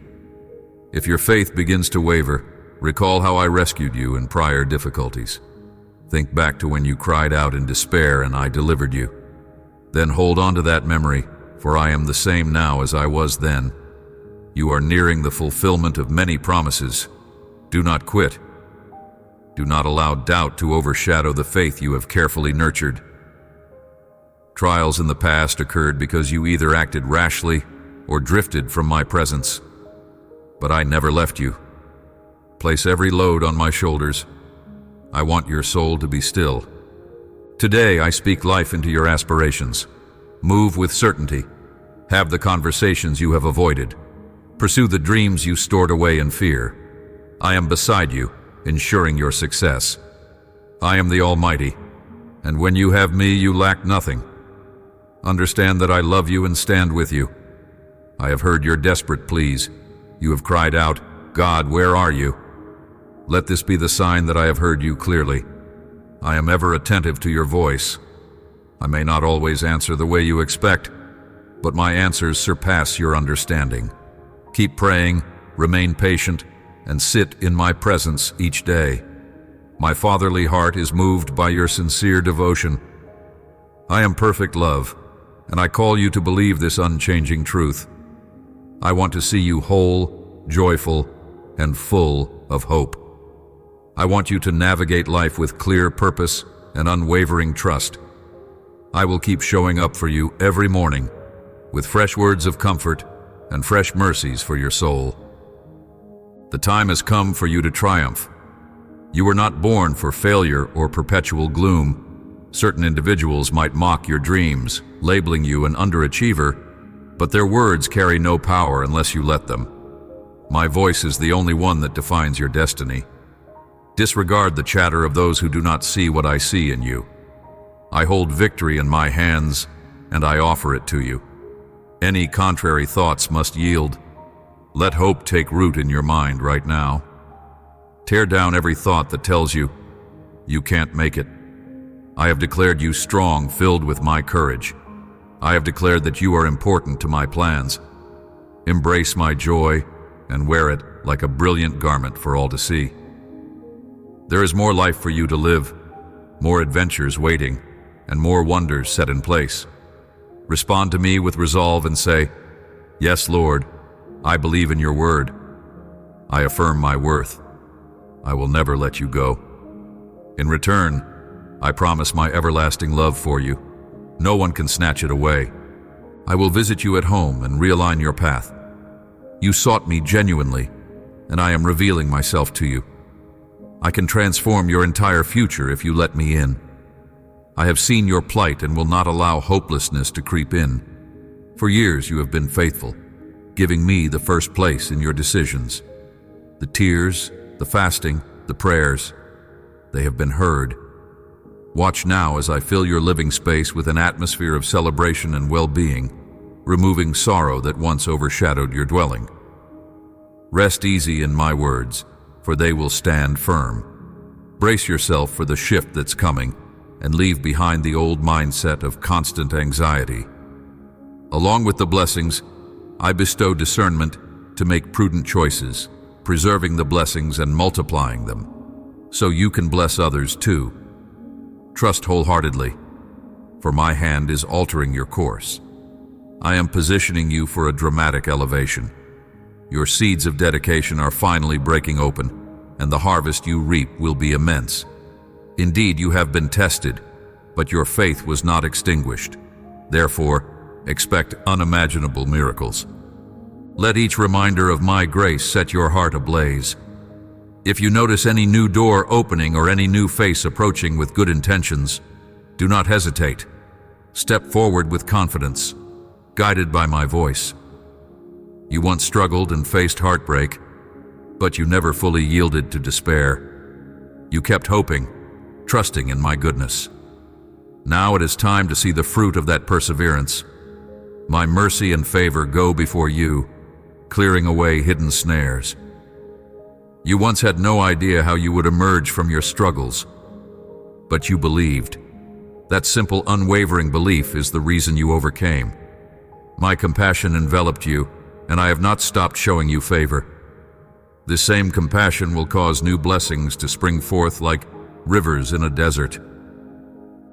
If your faith begins to waver, recall how I rescued you in prior difficulties. Think back to when you cried out in despair and I delivered you. Then hold on to that memory, for I am the same now as I was then. You are nearing the fulfillment of many promises. Do not quit. Do not allow doubt to overshadow the faith you have carefully nurtured. Trials in the past occurred because you either acted rashly or drifted from my presence. But I never left you. Place every load on my shoulders. I want your soul to be still. Today I speak life into your aspirations. Move with certainty. Have the conversations you have avoided. Pursue the dreams you stored away in fear. I am beside you, ensuring your success. I am the Almighty, and when you have me, you lack nothing. Understand that I love you and stand with you. I have heard your desperate pleas. You have cried out, God, where are you? Let this be the sign that I have heard you clearly. I am ever attentive to your voice. I may not always answer the way you expect, but my answers surpass your understanding. Keep praying, remain patient, and sit in my presence each day. My fatherly heart is moved by your sincere devotion. I am perfect love, and I call you to believe this unchanging truth. I want to see you whole, joyful, and full of hope. I want you to navigate life with clear purpose and unwavering trust. I will keep showing up for you every morning with fresh words of comfort and fresh mercies for your soul. The time has come for you to triumph. You were not born for failure or perpetual gloom. Certain individuals might mock your dreams, labeling you an underachiever, but their words carry no power unless you let them. My voice is the only one that defines your destiny. Disregard the chatter of those who do not see what I see in you. I hold victory in my hands, and I offer it to you. Any contrary thoughts must yield. Let hope take root in your mind right now. Tear down every thought that tells you you can't make it. I have declared you strong, filled with my courage. I have declared that you are important to my plans. Embrace my joy and wear it like a brilliant garment for all to see. There is more life for you to live, more adventures waiting, and more wonders set in place. Respond to me with resolve and say, "Yes, Lord, I believe in your word. I affirm my worth. I will never let you go. In return, I promise my everlasting love for you. No one can snatch it away. I will visit you at home and realign your path. You sought me genuinely, and I am revealing myself to you. I can transform your entire future if you let me in. I have seen your plight and will not allow hopelessness to creep in. For years you have been faithful, giving me the first place in your decisions. The tears, the fasting, the prayers, they have been heard. Watch now as I fill your living space with an atmosphere of celebration and well-being, removing sorrow that once overshadowed your dwelling. Rest easy in my words, for they will stand firm. Brace yourself for the shift that's coming and leave behind the old mindset of constant anxiety. Along with the blessings, I bestow discernment to make prudent choices, preserving the blessings and multiplying them, so you can bless others too. Trust wholeheartedly, for my hand is altering your course. I am positioning you for a dramatic elevation. Your seeds of dedication are finally breaking open, and the harvest you reap will be immense. Indeed, you have been tested, but your faith was not extinguished. Therefore, expect unimaginable miracles. Let each reminder of my grace set your heart ablaze. If you notice any new door opening or any new face approaching with good intentions, do not hesitate. Step forward with confidence, guided by my voice. You once struggled and faced heartbreak, but you never fully yielded to despair. You kept hoping, trusting in my goodness. Now it is time to see the fruit of that perseverance. My mercy and favor go before you, clearing away hidden snares. You once had no idea how you would emerge from your struggles, but you believed. That simple, unwavering belief is the reason you overcame. My compassion enveloped you, and I have not stopped showing you favor. This same compassion will cause new blessings to spring forth like rivers in a desert.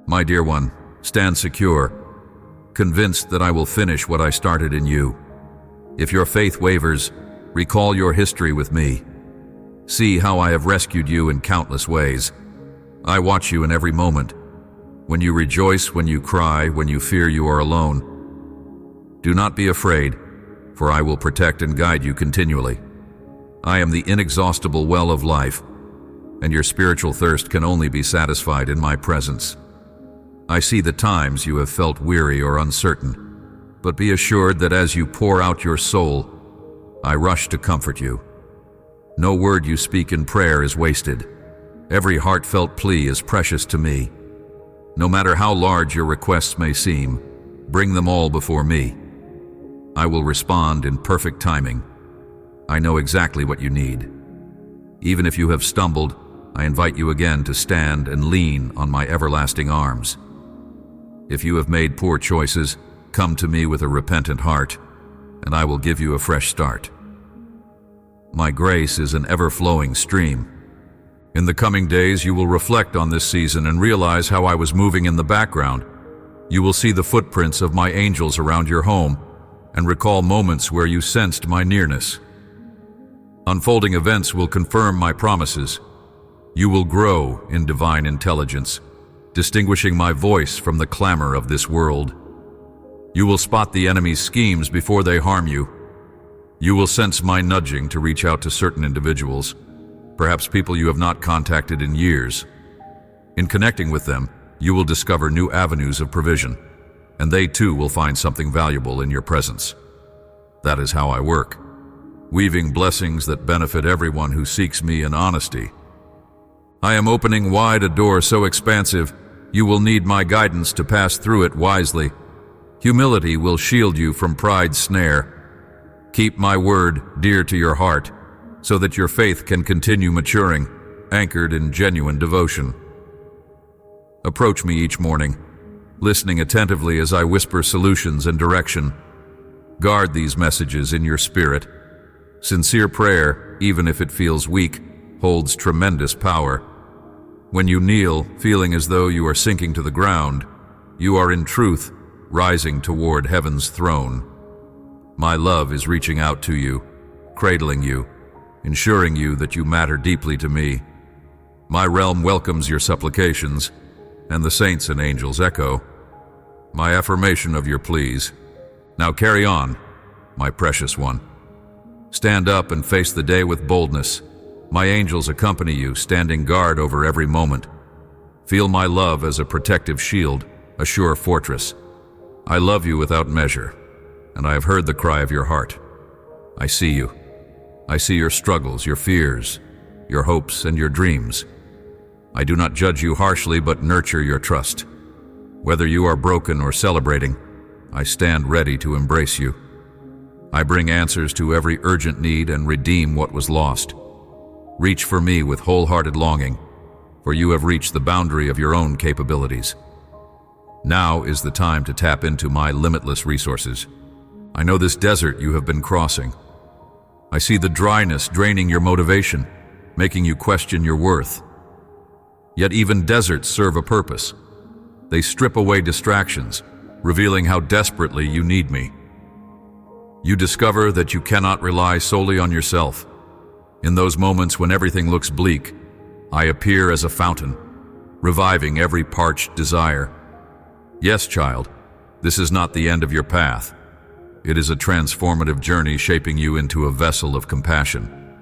My dear one, stand secure, convinced that I will finish what I started in you. If your faith wavers, recall your history with me. See how I have rescued you in countless ways. I watch you in every moment. When you rejoice, when you cry, when you fear you are alone. Do not be afraid, for I will protect and guide you continually. I am the inexhaustible well of life, and your spiritual thirst can only be satisfied in my presence. I see the times you have felt weary or uncertain, but be assured that as you pour out your soul, I rush to comfort you. No word you speak in prayer is wasted. Every heartfelt plea is precious to me. No matter how large your requests may seem, bring them all before me. I will respond in perfect timing. I know exactly what you need. Even if you have stumbled, I invite you again to stand and lean on my everlasting arms. If you have made poor choices, come to me with a repentant heart, and I will give you a fresh start. My grace is an ever-flowing stream. In the coming days, you will reflect on this season and realize how I was moving in the background. You will see the footprints of my angels around your home and recall moments where you sensed my nearness. Unfolding events will confirm my promises. You will grow in divine intelligence, distinguishing my voice from the clamor of this world. You will spot the enemy's schemes before they harm you. You will sense my nudging to reach out to certain individuals, perhaps people you have not contacted in years. In connecting with them, you will discover new avenues of provision, and they too will find something valuable in your presence. That is how I work, weaving blessings that benefit everyone who seeks me in honesty. I am opening wide a door so expansive, you will need my guidance to pass through it wisely. Humility will shield you from pride's snare. Keep my word dear to your heart, so that your faith can continue maturing, anchored in genuine devotion. Approach me each morning, listening attentively as I whisper solutions and direction. Guard these messages in your spirit. Sincere prayer, even if it feels weak, holds tremendous power. When you kneel, feeling as though you are sinking to the ground, you are in truth rising toward heaven's throne. My love is reaching out to you, cradling you, ensuring you that you matter deeply to me. My realm welcomes your supplications, and the saints and angels echo my affirmation of your pleas. Now carry on, my precious one. Stand up and face the day with boldness. My angels accompany you, standing guard over every moment. Feel my love as a protective shield, a sure fortress. I love you without measure, and I have heard the cry of your heart. I see you. I see your struggles, your fears, your hopes, and your dreams. I do not judge you harshly, but nurture your trust. Whether you are broken or celebrating, I stand ready to embrace you. I bring answers to every urgent need and redeem what was lost. Reach for me with wholehearted longing, for you have reached the boundary of your own capabilities. Now is the time to tap into my limitless resources. I know this desert you have been crossing. I see the dryness draining your motivation, making you question your worth. Yet even deserts serve a purpose. They strip away distractions, revealing how desperately you need me. You discover that you cannot rely solely on yourself. In those moments when everything looks bleak, I appear as a fountain, reviving every parched desire. Yes, child, this is not the end of your path. It is a transformative journey shaping you into a vessel of compassion,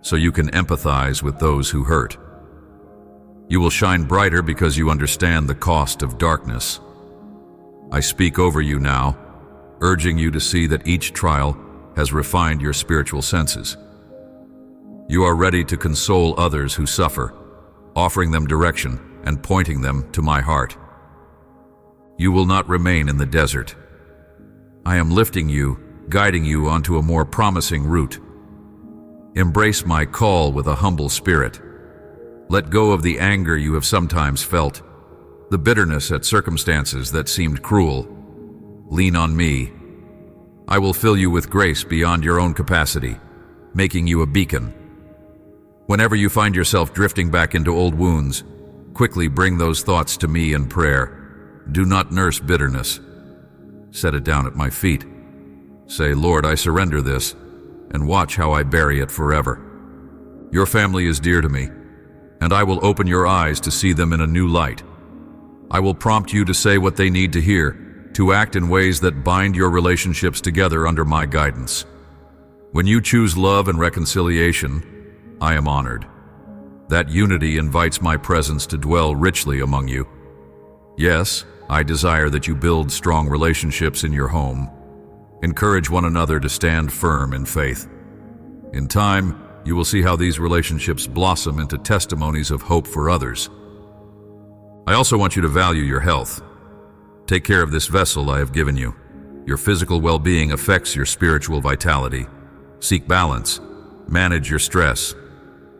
so you can empathize with those who hurt. You will shine brighter because you understand the cost of darkness. I speak over you now, urging you to see that each trial has refined your spiritual senses. You are ready to console others who suffer, offering them direction and pointing them to my heart. You will not remain in the desert. I am lifting you, guiding you onto a more promising route. Embrace my call with a humble spirit. Let go of the anger you have sometimes felt, the bitterness at circumstances that seemed cruel. Lean on me. I will fill you with grace beyond your own capacity, making you a beacon. Whenever you find yourself drifting back into old wounds, quickly bring those thoughts to me in prayer. Do not nurse bitterness. Set it down at my feet. Say, Lord, I surrender this, and watch how I bury it forever. Your family is dear to me, and I will open your eyes to see them in a new light. I will prompt you to say what they need to hear, to act in ways that bind your relationships together under my guidance. When you choose love and reconciliation, I am honored. That unity invites my presence to dwell richly among you. Yes, I desire that you build strong relationships in your home. Encourage one another to stand firm in faith. In time, you will see how these relationships blossom into testimonies of hope for others. I also want you to value your health. Take care of this vessel I have given you. Your physical well-being affects your spiritual vitality. Seek balance. Manage your stress.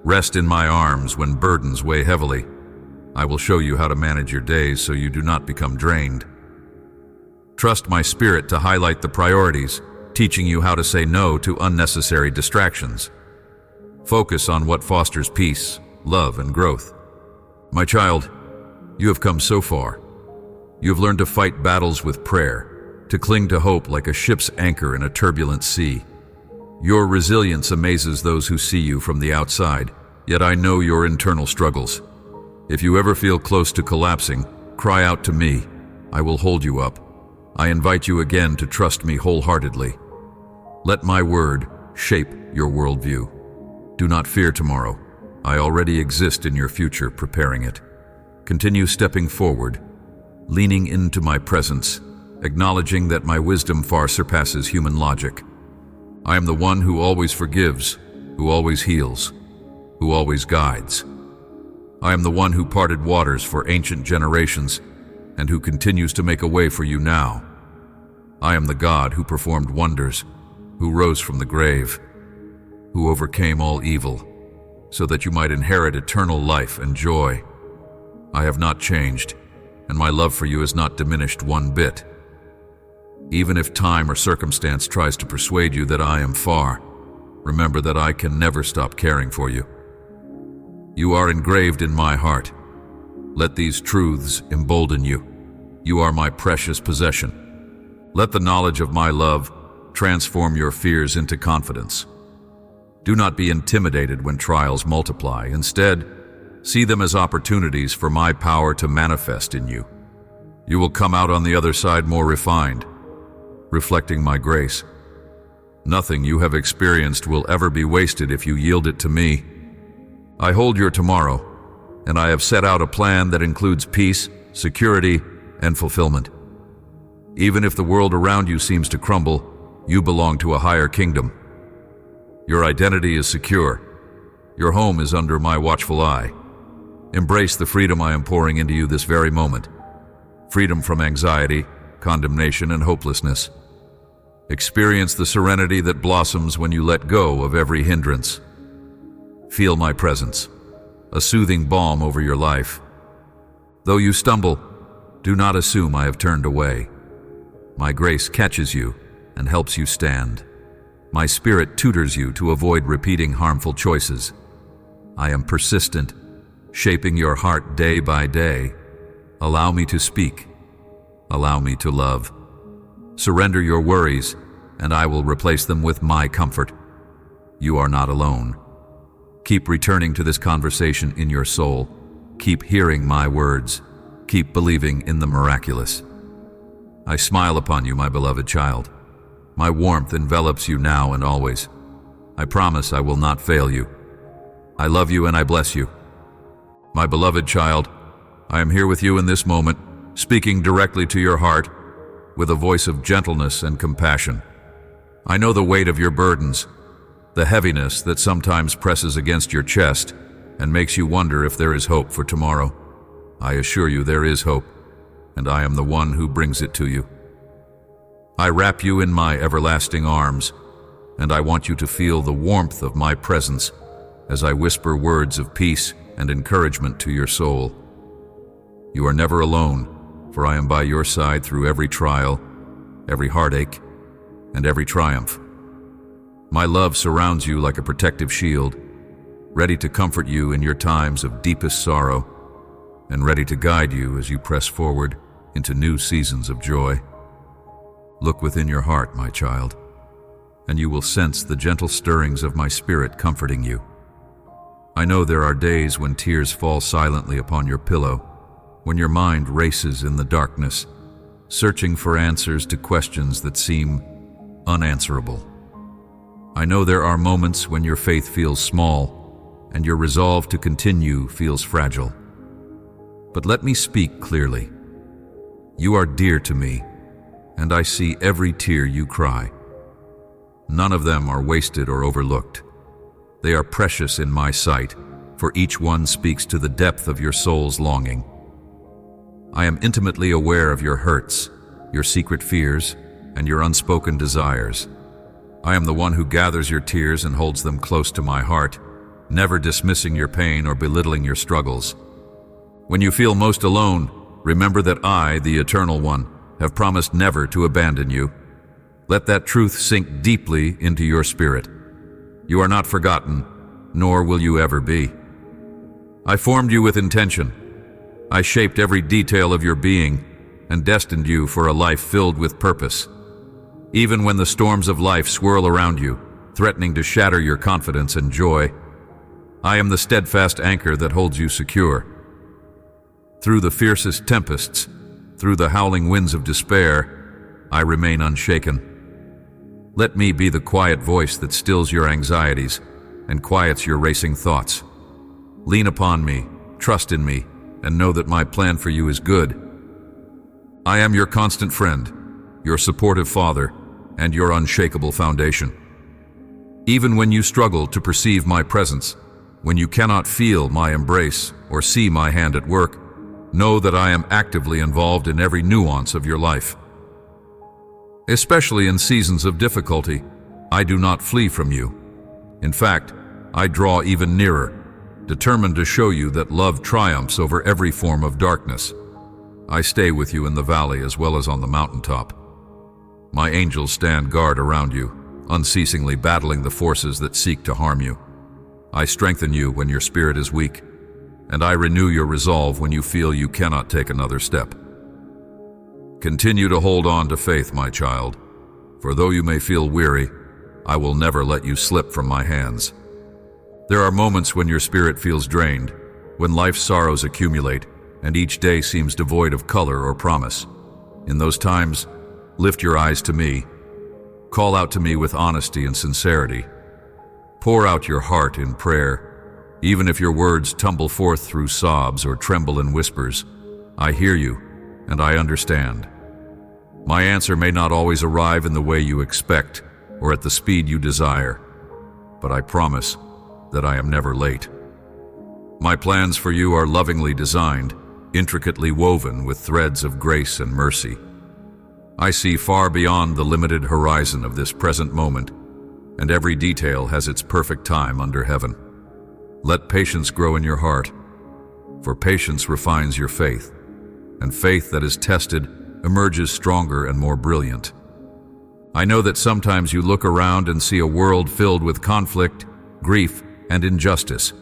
Rest in my arms when burdens weigh heavily. I will show you how to manage your days so you do not become drained. Trust my spirit to highlight the priorities, teaching you how to say no to unnecessary distractions. Focus on what fosters peace, love, and growth. My child, you have come so far. You have learned to fight battles with prayer, to cling to hope like a ship's anchor in a turbulent sea. Your resilience amazes those who see you from the outside, yet I know your internal struggles. If you ever feel close to collapsing, cry out to me. I will hold you up. I invite you again to trust me wholeheartedly. Let my word shape your worldview. Do not fear tomorrow. I already exist in your future, preparing it. Continue stepping forward, leaning into my presence, acknowledging that my wisdom far surpasses human logic. I am the one who always forgives, who always heals, who always guides. I am the one who parted waters for ancient generations and who continues to make a way for you now. I am the God who performed wonders, who rose from the grave, who overcame all evil, so that you might inherit eternal life and joy. I have not changed, and my love for you has not diminished one bit. Even if time or circumstance tries to persuade you that I am far, remember that I can never stop caring for you. You are engraved in my heart. Let these truths embolden you. You are my precious possession. Let the knowledge of my love transform your fears into confidence. Do not be intimidated when trials multiply. Instead, see them as opportunities for my power to manifest in you. You will come out on the other side more refined, reflecting my grace. Nothing you have experienced will ever be wasted if you yield it to me. I hold your tomorrow, and I have set out a plan that includes peace, security, and fulfillment. Even if the world around you seems to crumble, you belong to a higher kingdom. Your identity is secure. Your home is under my watchful eye. Embrace the freedom I am pouring into you this very moment. Freedom from anxiety, condemnation, and hopelessness. Experience the serenity that blossoms when you let go of every hindrance. Feel my presence, a soothing balm over your life. Though you stumble, do not assume I have turned away. My grace catches you and helps you stand. My spirit tutors you to avoid repeating harmful choices. I am persistent, shaping your heart day by day. Allow me to speak. Allow me to love. Surrender your worries, and I will replace them with my comfort. You are not alone. Keep returning to this conversation in your soul. Keep hearing my words. Keep believing in the miraculous. I smile upon you, my beloved child. My warmth envelops you now and always. I promise I will not fail you. I love you and I bless you. My beloved child, I am here with you in this moment, speaking directly to your heart with a voice of gentleness and compassion. I know the weight of your burdens, the heaviness that sometimes presses against your chest and makes you wonder if there is hope for tomorrow. I assure you there is hope, and I am the one who brings it to you. I wrap you in my everlasting arms, and I want you to feel the warmth of my presence as I whisper words of peace and encouragement to your soul. You are never alone, for I am by your side through every trial, every heartache, and every triumph. My love surrounds you like a protective shield, ready to comfort you in your times of deepest sorrow, and ready to guide you as you press forward into new seasons of joy. Look within your heart, my child, and you will sense the gentle stirrings of my spirit comforting you. I know there are days when tears fall silently upon your pillow, when your mind races in the darkness, searching for answers to questions that seem unanswerable. I know there are moments when your faith feels small and your resolve to continue feels fragile. But let me speak clearly. You are dear to me, and I see every tear you cry. None of them are wasted or overlooked. They are precious in my sight, for each one speaks to the depth of your soul's longing. I am intimately aware of your hurts, your secret fears, and your unspoken desires. I am the one who gathers your tears and holds them close to my heart, never dismissing your pain or belittling your struggles. When you feel most alone, remember that I, the Eternal One, have promised never to abandon you. Let that truth sink deeply into your spirit. You are not forgotten, nor will you ever be. I formed you with intention. I shaped every detail of your being and destined you for a life filled with purpose. Even when the storms of life swirl around you, threatening to shatter your confidence and joy, I am the steadfast anchor that holds you secure. Through the fiercest tempests, through the howling winds of despair, I remain unshaken. Let me be the quiet voice that stills your anxieties and quiets your racing thoughts. Lean upon me, trust in me, and know that my plan for you is good. I am your constant friend, your supportive father, and your unshakable foundation. Even when you struggle to perceive my presence, when you cannot feel my embrace or see my hand at work, know that I am actively involved in every nuance of your life. Especially in seasons of difficulty, I do not flee from you. In fact, I draw even nearer, determined to show you that love triumphs over every form of darkness. I stay with you in the valley as well as on the mountaintop. My angels stand guard around you, unceasingly battling the forces that seek to harm you. I strengthen you when your spirit is weak, and I renew your resolve when you feel you cannot take another step. Continue to hold on to faith, my child, for though you may feel weary, I will never let you slip from my hands. There are moments when your spirit feels drained, when life's sorrows accumulate, and each day seems devoid of color or promise. In those times, lift your eyes to me. Call out to me with honesty and sincerity. Pour out your heart in prayer. Even if your words tumble forth through sobs or tremble in whispers, I hear you, and I understand. My answer may not always arrive in the way you expect or at the speed you desire, but I promise that I am never late. My plans for you are lovingly designed, intricately woven with threads of grace and mercy. I see far beyond the limited horizon of this present moment, and every detail has its perfect time under heaven. Let patience grow in your heart, for patience refines your faith, and faith that is tested emerges stronger and more brilliant. I know that sometimes you look around and see a world filled with conflict, grief, and injustice.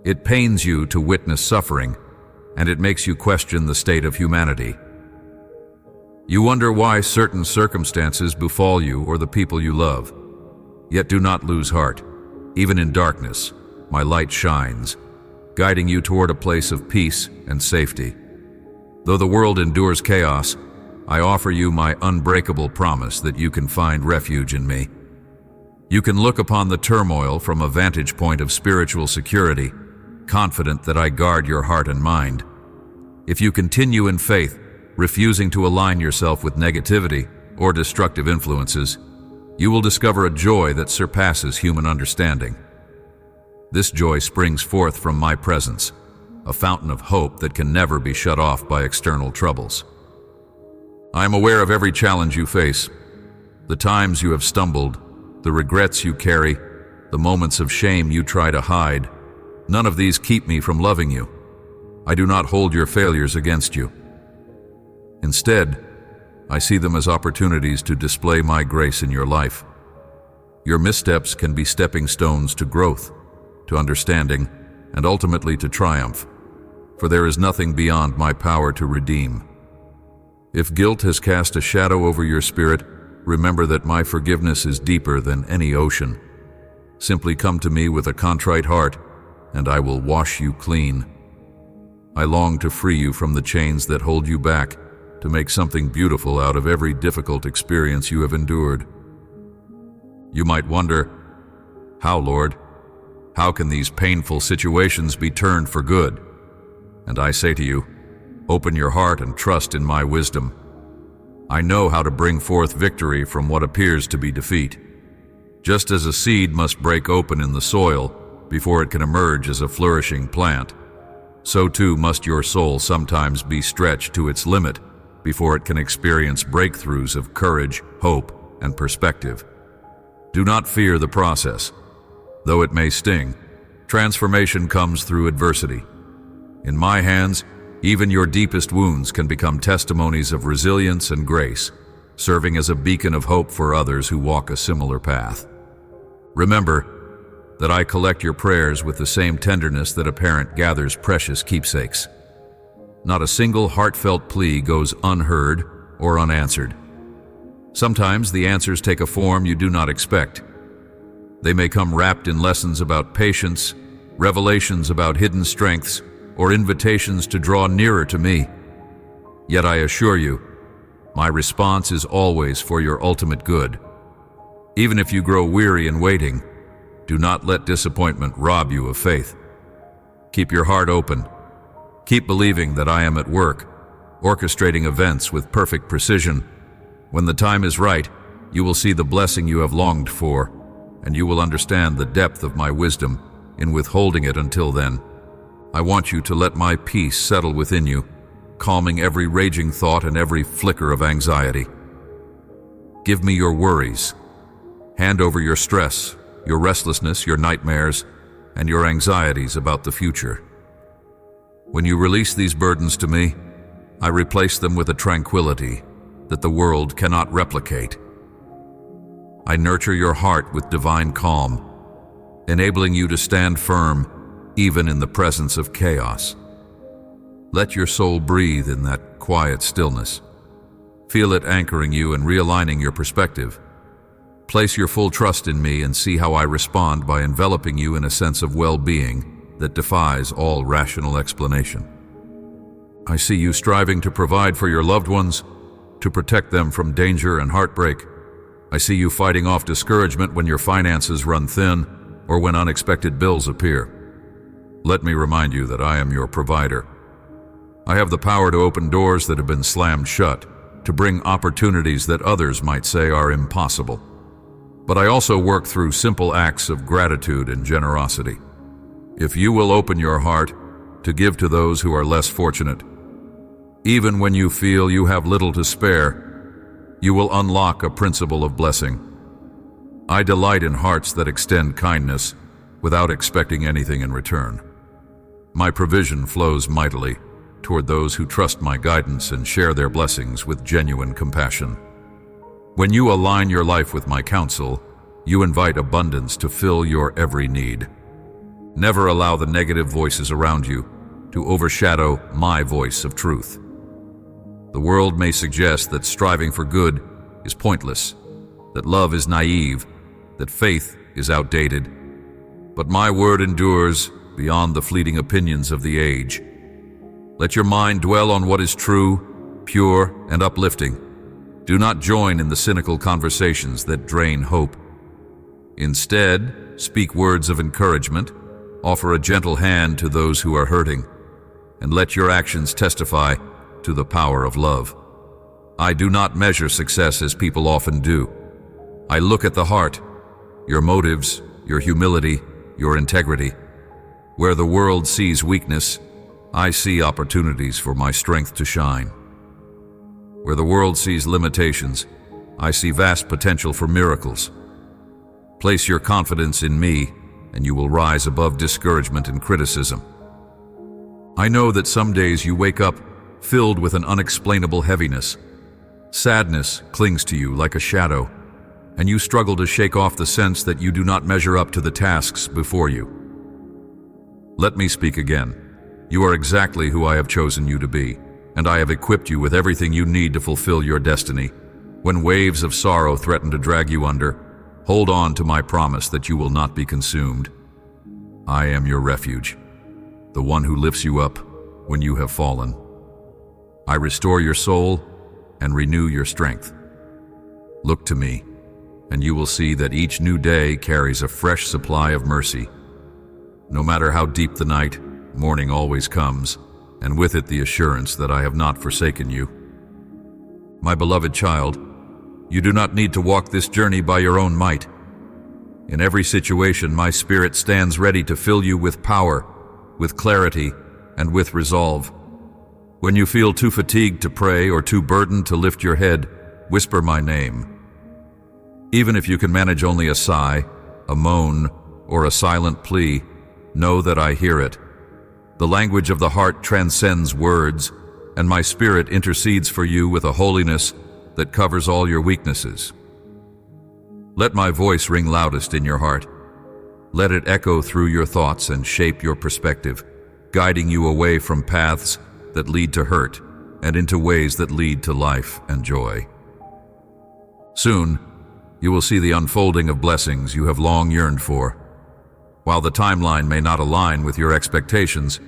It pains you to witness suffering, and it makes you question the state of humanity. You wonder why certain circumstances befall you or the people you love. Yet do not lose heart. Even in darkness, my light shines, guiding you toward a place of peace and safety. Though the world endures chaos, I offer you my unbreakable promise that you can find refuge in me. You can look upon the turmoil from a vantage point of spiritual security, confident that I guard your heart and mind. If you continue in faith, refusing to align yourself with negativity or destructive influences, you will discover a joy that surpasses human understanding. This joy springs forth from my presence, a fountain of hope that can never be shut off by external troubles. I am aware of every challenge you face, the times you have stumbled, the regrets you carry, the moments of shame you try to hide. None of these keep me from loving you. I do not hold your failures against you. Instead, I see them as opportunities to display my grace in your life. Your missteps can be stepping stones to growth, to understanding, and ultimately to triumph, for there is nothing beyond my power to redeem. If guilt has cast a shadow over your spirit, remember that my forgiveness is deeper than any ocean. Simply come to me with a contrite heart, and I will wash you clean. I long to free you from the chains that hold you back, to make something beautiful out of every difficult experience you have endured. You might wonder, how, Lord? How can these painful situations be turned for good? And I say to you, open your heart and trust in my wisdom. I know how to bring forth victory from what appears to be defeat. Just as a seed must break open in the soil before it can emerge as a flourishing plant, so too must your soul sometimes be stretched to its limit before it can experience breakthroughs of courage, hope, and perspective. Do not fear the process. Though it may sting, transformation comes through adversity. In my hands, even your deepest wounds can become testimonies of resilience and grace, serving as a beacon of hope for others who walk a similar path. Remember that I collect your prayers with the same tenderness that a parent gathers precious keepsakes. Not a single heartfelt plea goes unheard or unanswered. Sometimes the answers take a form you do not expect. They may come wrapped in lessons about patience, revelations about hidden strengths, or invitations to draw nearer to me. Yet I assure you, my response is always for your ultimate good. Even if you grow weary in waiting, do not let disappointment rob you of faith. Keep your heart open. Keep believing that I am at work, orchestrating events with perfect precision. When the time is right, you will see the blessing you have longed for, and you will understand the depth of my wisdom in withholding it until then. I want you to let my peace settle within you, calming every raging thought and every flicker of anxiety. Give me your worries. Hand over your stress, your restlessness, your nightmares, and your anxieties about the future. When you release these burdens to me, I replace them with a tranquility that the world cannot replicate. I nurture your heart with divine calm, enabling you to stand firm even in the presence of chaos. Let your soul breathe in that quiet stillness. Feel it anchoring you and realigning your perspective. Place your full trust in me and see how I respond by enveloping you in a sense of well-being that defies all rational explanation. I see you striving to provide for your loved ones, to protect them from danger and heartbreak. I see you fighting off discouragement when your finances run thin or when unexpected bills appear. Let me remind you that I am your provider. I have the power to open doors that have been slammed shut, to bring opportunities that others might say are impossible. But I also work through simple acts of gratitude and generosity. If you will open your heart to give to those who are less fortunate, even when you feel you have little to spare, you will unlock a principle of blessing. I delight in hearts that extend kindness without expecting anything in return. My provision flows mightily toward those who trust my guidance and share their blessings with genuine compassion. When you align your life with my counsel, you invite abundance to fill your every need. Never allow the negative voices around you to overshadow my voice of truth. The world may suggest that striving for good is pointless, that love is naive, that faith is outdated. But my word endures beyond the fleeting opinions of the age. Let your mind dwell on what is true, pure, and uplifting. Do not join in the cynical conversations that drain hope. Instead, speak words of encouragement, offer a gentle hand to those who are hurting, and let your actions testify to the power of love. I do not measure success as people often do. I look at the heart, your motives, your humility, your integrity. Where the world sees weakness, I see opportunities for my strength to shine. Where the world sees limitations, I see vast potential for miracles. Place your confidence in me, and you will rise above discouragement and criticism. I know that some days you wake up filled with an unexplainable heaviness. Sadness clings to you like a shadow, and you struggle to shake off the sense that you do not measure up to the tasks before you. Let me speak again. You are exactly who I have chosen you to be, and I have equipped you with everything you need to fulfill your destiny. When waves of sorrow threaten to drag you under, hold on to my promise that you will not be consumed. I am your refuge, the one who lifts you up when you have fallen. I restore your soul and renew your strength. Look to me, and you will see that each new day carries a fresh supply of mercy. No matter how deep the night, morning always comes, and with it the assurance that I have not forsaken you. My beloved child, you do not need to walk this journey by your own might. In every situation, my Spirit stands ready to fill you with power, with clarity, and with resolve. When you feel too fatigued to pray or too burdened to lift your head, whisper my name. Even if you can manage only a sigh, a moan, or a silent plea, know that I hear it. The language of the heart transcends words, and my Spirit intercedes for you with a holiness that covers all your weaknesses. Let my voice ring loudest in your heart. Let it echo through your thoughts and shape your perspective, guiding you away from paths that lead to hurt and into ways that lead to life and joy. Soon, you will see the unfolding of blessings you have long yearned for. While the timeline may not align with your expectations,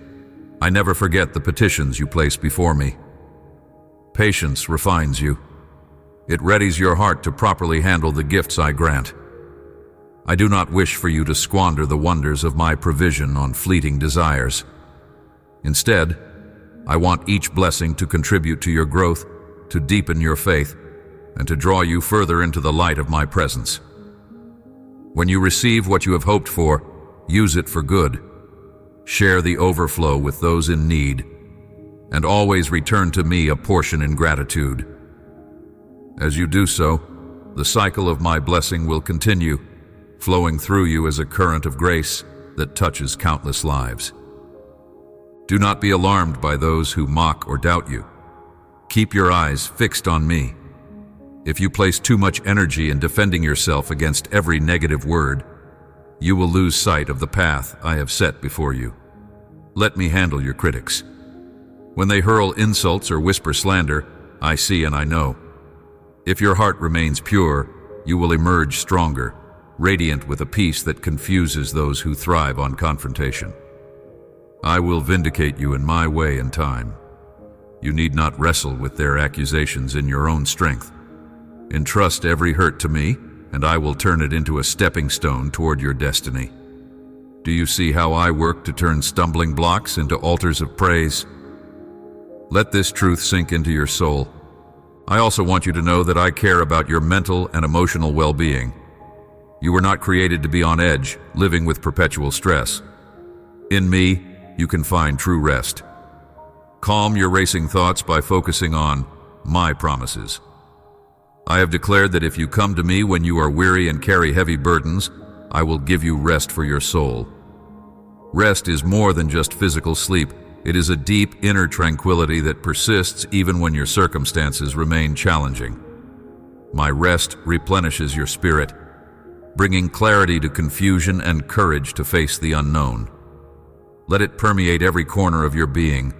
I never forget the petitions you place before me. Patience refines you. It readies your heart to properly handle the gifts I grant. I do not wish for you to squander the wonders of my provision on fleeting desires. Instead, I want each blessing to contribute to your growth, to deepen your faith, and to draw you further into the light of my presence. When you receive what you have hoped for, use it for good. Share the overflow with those in need, and always return to me a portion in gratitude. As you do so, the cycle of my blessing will continue, flowing through you as a current of grace that touches countless lives. Do not be alarmed by those who mock or doubt you. Keep your eyes fixed on me. If you place too much energy in defending yourself against every negative word, you will lose sight of the path I have set before you. Let me handle your critics. When they hurl insults or whisper slander, I see and I know. If your heart remains pure, you will emerge stronger, radiant with a peace that confuses those who thrive on confrontation. I will vindicate you in my way and time. You need not wrestle with their accusations in your own strength. Entrust every hurt to me, and I will turn it into a stepping stone toward your destiny. Do you see how I work to turn stumbling blocks into altars of praise? Let this truth sink into your soul. I also want you to know that I care about your mental and emotional well-being. You were not created to be on edge, living with perpetual stress. In me, you can find true rest. Calm your racing thoughts by focusing on my promises. I have declared that if you come to me when you are weary and carry heavy burdens, I will give you rest for your soul. Rest is more than just physical sleep. It is a deep inner tranquility that persists even when your circumstances remain challenging. My rest replenishes your spirit, bringing clarity to confusion and courage to face the unknown. Let it permeate every corner of your being,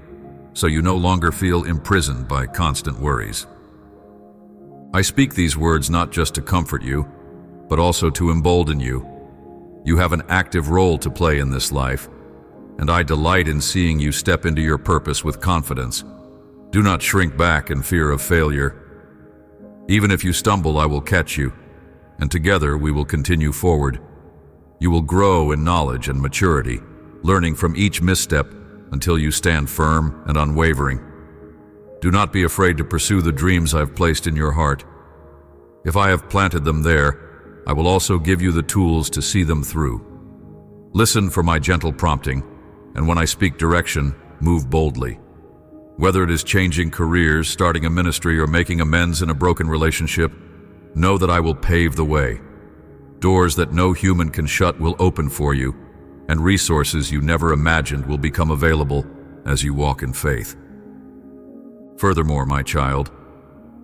so you no longer feel imprisoned by constant worries. I speak these words not just to comfort you, but also to embolden you. You have an active role to play in this life, and I delight in seeing you step into your purpose with confidence. Do not shrink back in fear of failure. Even if you stumble, I will catch you, and together we will continue forward. You will grow in knowledge and maturity, learning from each misstep until you stand firm and unwavering. Do not be afraid to pursue the dreams I've placed in your heart. If I have planted them there, I will also give you the tools to see them through. Listen for my gentle prompting, and when I speak direction, move boldly. Whether it is changing careers, starting a ministry, or making amends in a broken relationship, know that I will pave the way. Doors that no human can shut will open for you, and resources you never imagined will become available as you walk in faith. Furthermore, my child,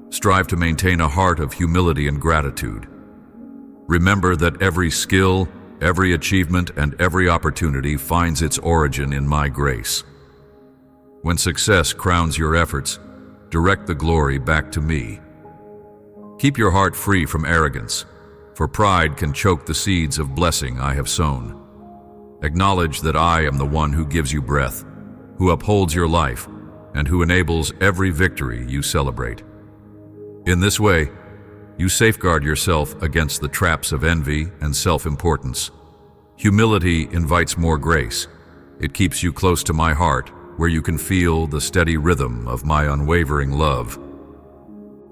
strive to maintain a heart of humility and gratitude. Remember that every skill, every achievement, and every opportunity finds its origin in my grace. When success crowns your efforts, direct the glory back to me. Keep your heart free from arrogance, for pride can choke the seeds of blessing I have sown. Acknowledge that I am the one who gives you breath, who upholds your life, and who enables every victory you celebrate. In this way, you safeguard yourself against the traps of envy and self-importance. Humility invites more grace. It keeps you close to my heart, where you can feel the steady rhythm of my unwavering love.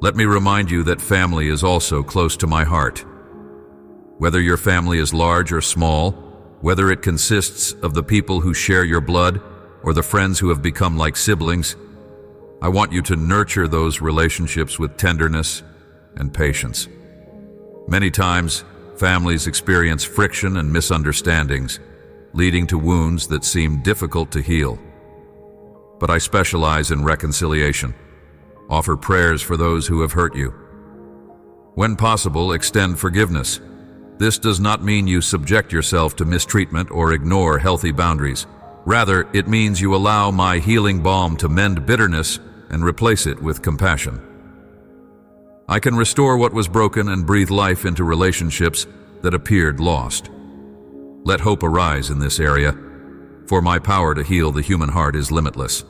Let me remind you that family is also close to my heart. Whether your family is large or small, whether it consists of the people who share your blood or the friends who have become like siblings, I want you to nurture those relationships with tenderness and patience. Many times, families experience friction and misunderstandings, leading to wounds that seem difficult to heal. But I specialize in reconciliation. Offer prayers for those who have hurt you. When possible, extend forgiveness. This does not mean you subject yourself to mistreatment or ignore healthy boundaries. Rather, it means you allow my healing balm to mend bitterness and replace it with compassion. I can restore what was broken and breathe life into relationships that appeared lost. Let hope arise in this area, for my power to heal the human heart is limitless.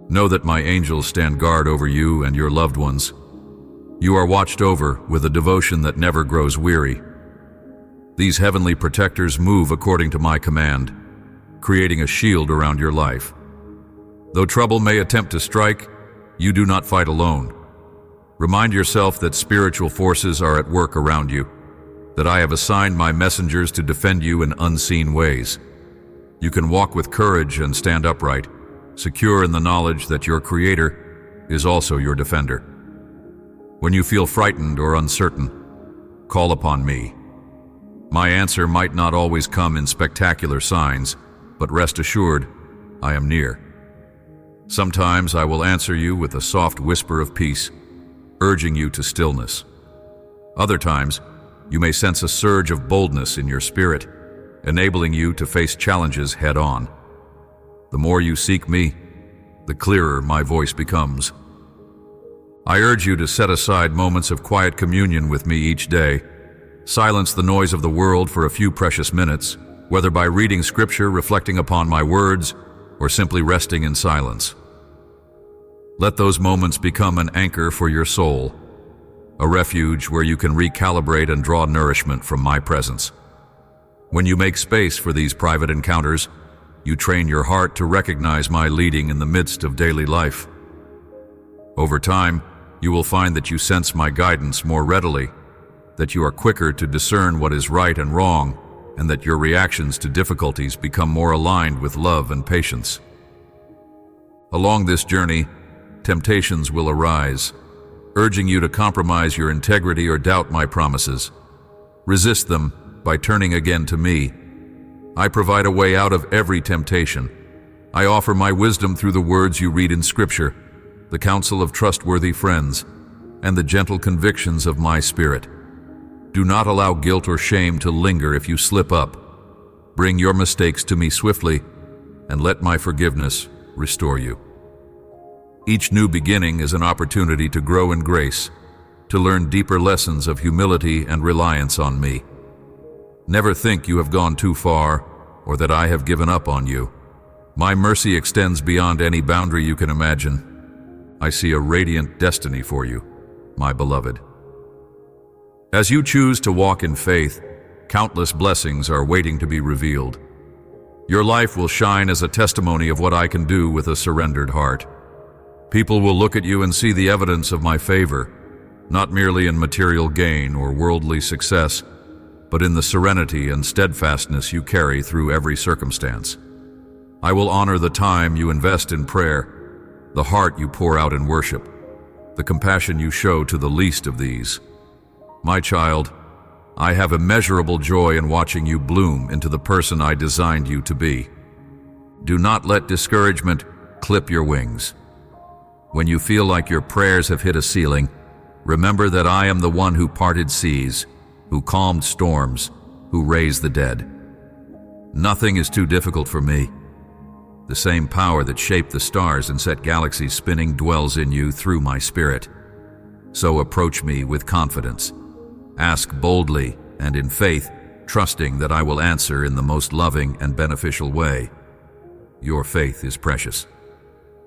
Know that my angels stand guard over you and your loved ones. You are watched over with a devotion that never grows weary. These heavenly protectors move according to my command, creating a shield around your life. Though trouble may attempt to strike, you do not fight alone. Remind yourself that spiritual forces are at work around you, that I have assigned my messengers to defend you in unseen ways. You can walk with courage and stand upright, secure in the knowledge that your Creator is also your defender. When you feel frightened or uncertain, call upon me. My answer might not always come in spectacular signs, but rest assured, I am near. Sometimes I will answer you with a soft whisper of peace, urging you to stillness. Other times, you may sense a surge of boldness in your spirit, enabling you to face challenges head-on. The more you seek me, the clearer my voice becomes. I urge you to set aside moments of quiet communion with me each day. Silence the noise of the world for a few precious minutes, whether by reading scripture, reflecting upon my words, or simply resting in silence. Let those moments become an anchor for your soul, a refuge where you can recalibrate and draw nourishment from my presence. When you make space for these private encounters, you train your heart to recognize my leading in the midst of daily life. Over time, you will find that you sense my guidance more readily, that you are quicker to discern what is right and wrong, and that your reactions to difficulties become more aligned with love and patience. Along this journey, temptations will arise, urging you to compromise your integrity or doubt my promises. Resist them by turning again to me. I provide a way out of every temptation. I offer my wisdom through the words you read in Scripture, the counsel of trustworthy friends, and the gentle convictions of my Spirit. Do not allow guilt or shame to linger if you slip up. Bring your mistakes to me swiftly, and let my forgiveness restore you. Each new beginning is an opportunity to grow in grace, to learn deeper lessons of humility and reliance on me. Never think you have gone too far, or that I have given up on you. My mercy extends beyond any boundary you can imagine. I see a radiant destiny for you, my beloved. As you choose to walk in faith, countless blessings are waiting to be revealed. Your life will shine as a testimony of what I can do with a surrendered heart. People will look at you and see the evidence of my favor, not merely in material gain or worldly success, but in the serenity and steadfastness you carry through every circumstance. I will honor the time you invest in prayer, the heart you pour out in worship, the compassion you show to the least of these. My child, I have immeasurable joy in watching you bloom into the person I designed you to be. Do not let discouragement clip your wings. When you feel like your prayers have hit a ceiling, remember that I am the one who parted seas, who calmed storms, who raised the dead. Nothing is too difficult for me. The same power that shaped the stars and set galaxies spinning dwells in you through my Spirit. So approach me with confidence. Ask boldly and in faith, trusting that I will answer in the most loving and beneficial way. Your faith is precious.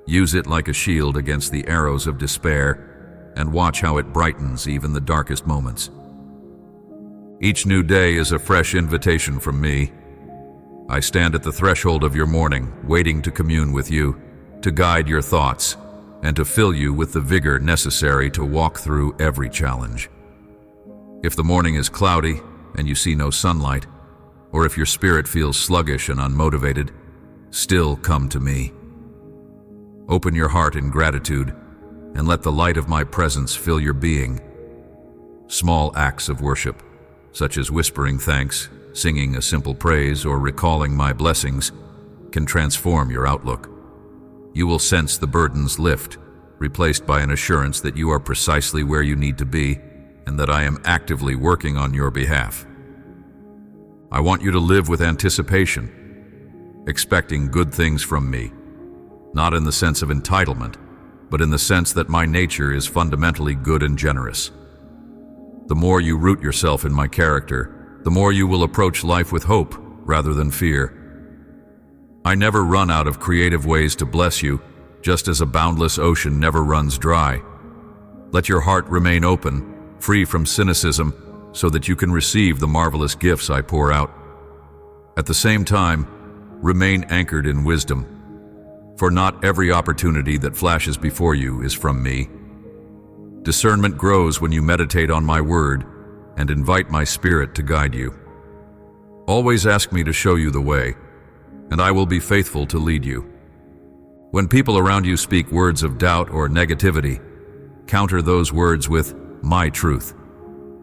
Use it like a shield against the arrows of despair, and watch how it brightens even the darkest moments. Each new day is a fresh invitation from me. I stand at the threshold of your morning, waiting to commune with you, to guide your thoughts, and to fill you with the vigor necessary to walk through every challenge. If the morning is cloudy and you see no sunlight, or if your spirit feels sluggish and unmotivated, still come to me. Open your heart in gratitude and let the light of my presence fill your being. Small acts of worship, such as whispering thanks, singing a simple praise, or recalling my blessings, can transform your outlook. You will sense the burdens lift, replaced by an assurance that you are precisely where you need to be and that I am actively working on your behalf. I want you to live with anticipation, expecting good things from me, not in the sense of entitlement, but in the sense that my nature is fundamentally good and generous. The more you root yourself in my character, the more you will approach life with hope rather than fear. I never run out of creative ways to bless you, just as a boundless ocean never runs dry. Let your heart remain open, free from cynicism, so that you can receive the marvelous gifts I pour out. At the same time, remain anchored in wisdom, for not every opportunity that flashes before you is from me. Discernment grows when you meditate on my word and invite my Spirit to guide you. Always ask me to show you the way, and I will be faithful to lead you. When people around you speak words of doubt or negativity, counter those words with, my truth.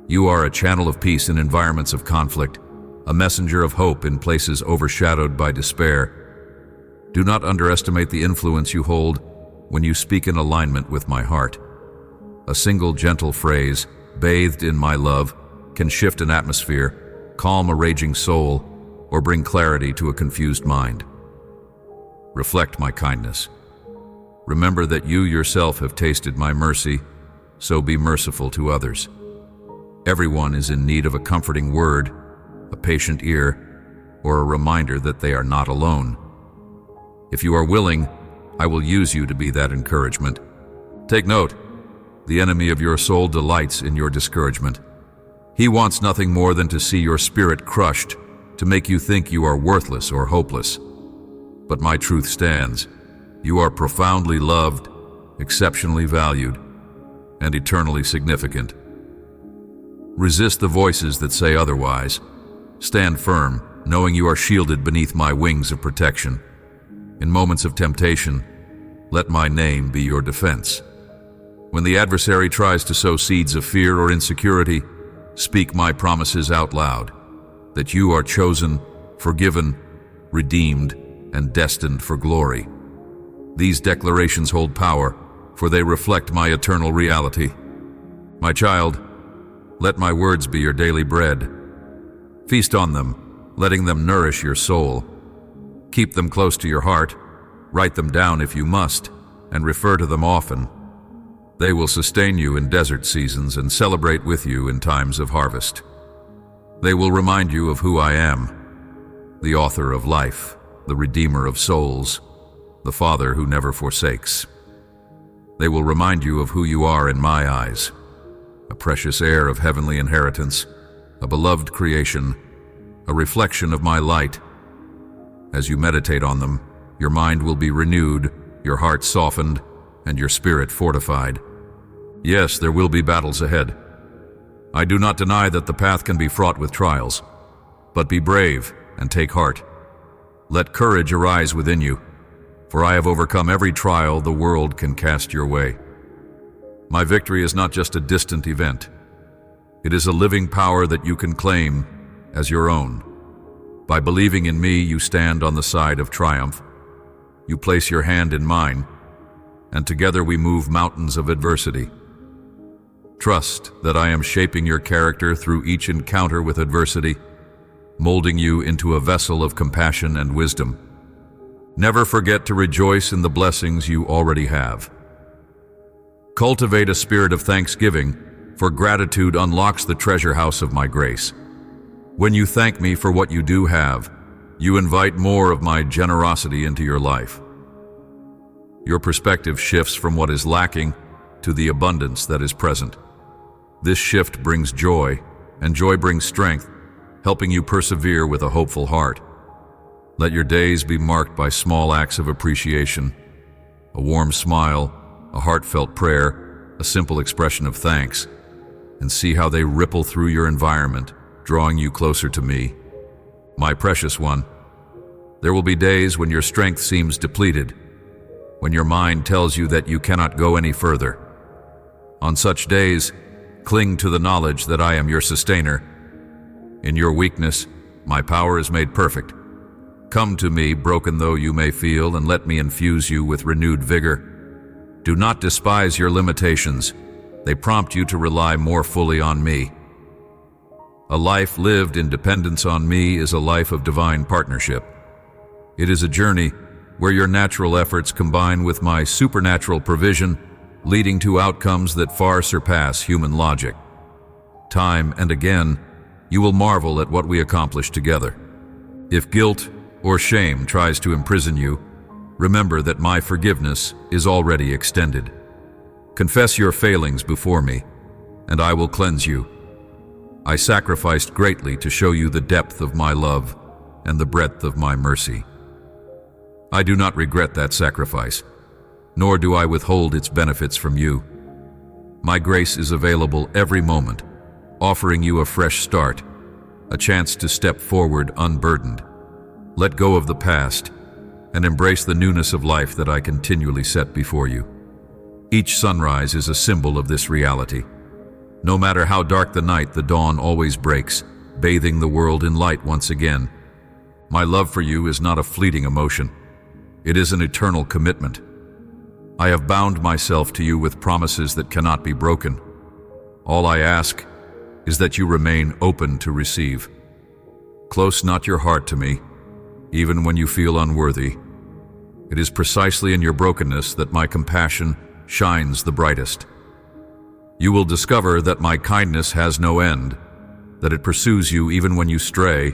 You are a channel of peace in environments of conflict, a messenger of hope in places overshadowed by despair. Do not underestimate the influence you hold when you speak in alignment with my heart. A single gentle phrase, bathed in my love, can shift an atmosphere, calm a raging soul, or bring clarity to a confused mind. Reflect my kindness. Remember that you yourself have tasted my mercy, so be merciful to others. Everyone is in need of a comforting word, a patient ear, or a reminder that they are not alone. If you are willing, I will use you to be that encouragement. Take note, the enemy of your soul delights in your discouragement. He wants nothing more than to see your spirit crushed, to make you think you are worthless or hopeless. But my truth stands. You are profoundly loved, exceptionally valued, and eternally significant. Resist the voices that say otherwise. Stand firm, knowing you are shielded beneath my wings of protection. In moments of temptation, let my name be your defense. When the adversary tries to sow seeds of fear or insecurity, speak my promises out loud, that you are chosen, forgiven, redeemed, and destined for glory. These declarations hold power, for they reflect my eternal reality. My child, let my words be your daily bread. Feast on them, letting them nourish your soul. Keep them close to your heart, write them down if you must, and refer to them often. They will sustain you in desert seasons and celebrate with you in times of harvest. They will remind you of who I am, the author of life, the redeemer of souls, the Father who never forsakes. They will remind you of who you are in my eyes, a precious heir of heavenly inheritance, a beloved creation, a reflection of my light. As you meditate on them, your mind will be renewed, your heart softened, and your spirit fortified. Yes, there will be battles ahead. I do not deny that the path can be fraught with trials, but be brave and take heart. Let courage arise within you, for I have overcome every trial the world can cast your way. My victory is not just a distant event. It is a living power that you can claim as your own. By believing in me, you stand on the side of triumph. You place your hand in mine, and together we move mountains of adversity. Trust that I am shaping your character through each encounter with adversity, molding you into a vessel of compassion and wisdom. Never forget to rejoice in the blessings you already have. Cultivate a spirit of thanksgiving, for gratitude unlocks the treasure house of my grace. When you thank me for what you do have, you invite more of my generosity into your life. Your perspective shifts from what is lacking to the abundance that is present. This shift brings joy, and joy brings strength, helping you persevere with a hopeful heart. Let your days be marked by small acts of appreciation, a warm smile, a heartfelt prayer, a simple expression of thanks, and see how they ripple through your environment, drawing you closer to me. My precious one, there will be days when your strength seems depleted, when your mind tells you that you cannot go any further. On such days, cling to the knowledge that I am your sustainer. In your weakness, my power is made perfect. Come to me, broken though you may feel, and let me infuse you with renewed vigor. Do not despise your limitations. They prompt you to rely more fully on me. A life lived in dependence on me is a life of divine partnership. It is a journey where your natural efforts combine with my supernatural provision, leading to outcomes that far surpass human logic. Time and again, you will marvel at what we accomplish together. If guilt or shame tries to imprison you, remember that my forgiveness is already extended. Confess your failings before me, and I will cleanse you. I sacrificed greatly to show you the depth of my love and the breadth of my mercy. I do not regret that sacrifice, nor do I withhold its benefits from you. My grace is available every moment, offering you a fresh start, a chance to step forward unburdened. Let go of the past and embrace the newness of life that I continually set before you. Each sunrise is a symbol of this reality. No matter how dark the night, the dawn always breaks, bathing the world in light once again. My love for you is not a fleeting emotion. It is an eternal commitment. I have bound myself to you with promises that cannot be broken. All I ask is that you remain open to receive. Close not your heart to me, even when you feel unworthy. It is precisely in your brokenness that my compassion shines the brightest. You will discover that my kindness has no end, that it pursues you even when you stray,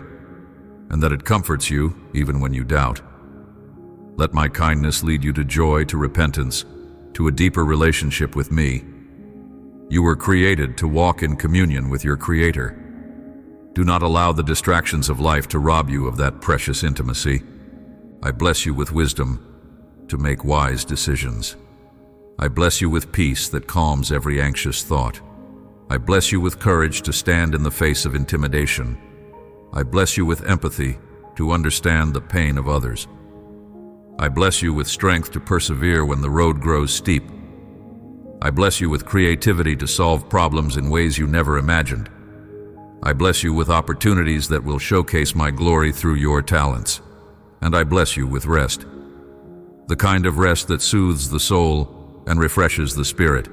and that it comforts you even when you doubt. Let my kindness lead you to joy, to repentance, to a deeper relationship with me. You were created to walk in communion with your Creator. Do not allow the distractions of life to rob you of that precious intimacy. I bless you with wisdom to make wise decisions. I bless you with peace that calms every anxious thought. I bless you with courage to stand in the face of intimidation. I bless you with empathy to understand the pain of others. I bless you with strength to persevere when the road grows steep. I bless you with creativity to solve problems in ways you never imagined. I bless you with opportunities that will showcase my glory through your talents. And I bless you with rest, the kind of rest that soothes the soul and refreshes the spirit.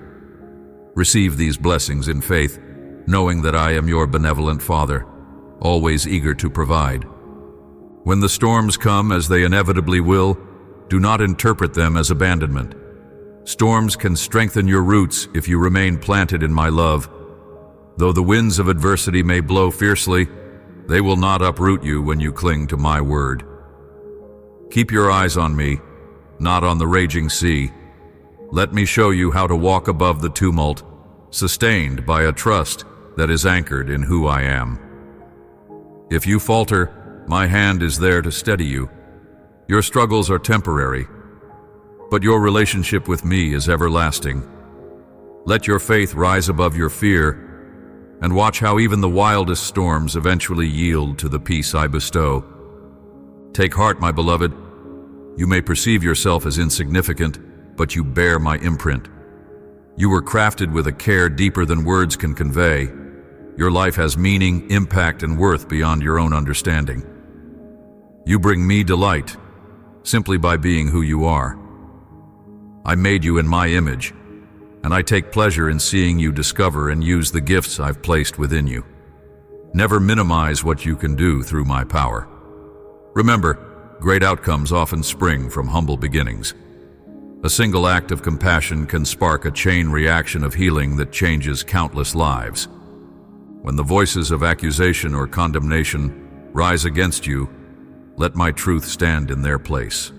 Receive these blessings in faith, knowing that I am your benevolent Father, always eager to provide. When the storms come, as they inevitably will, do not interpret them as abandonment. Storms can strengthen your roots if you remain planted in my love. Though the winds of adversity may blow fiercely, they will not uproot you when you cling to my word. Keep your eyes on me, not on the raging sea. Let me show you how to walk above the tumult, sustained by a trust that is anchored in who I am. If you falter, my hand is there to steady you. Your struggles are temporary, but your relationship with me is everlasting. Let your faith rise above your fear, and watch how even the wildest storms eventually yield to the peace I bestow. Take heart, my beloved. You may perceive yourself as insignificant, but you bear my imprint. You were crafted with a care deeper than words can convey. Your life has meaning, impact, and worth beyond your own understanding. You bring me delight simply by being who you are. I made you in my image, and I take pleasure in seeing you discover and use the gifts I've placed within you. Never minimize what you can do through my power. Remember, great outcomes often spring from humble beginnings. A single act of compassion can spark a chain reaction of healing that changes countless lives. When the voices of accusation or condemnation rise against you, let my truth stand in their place.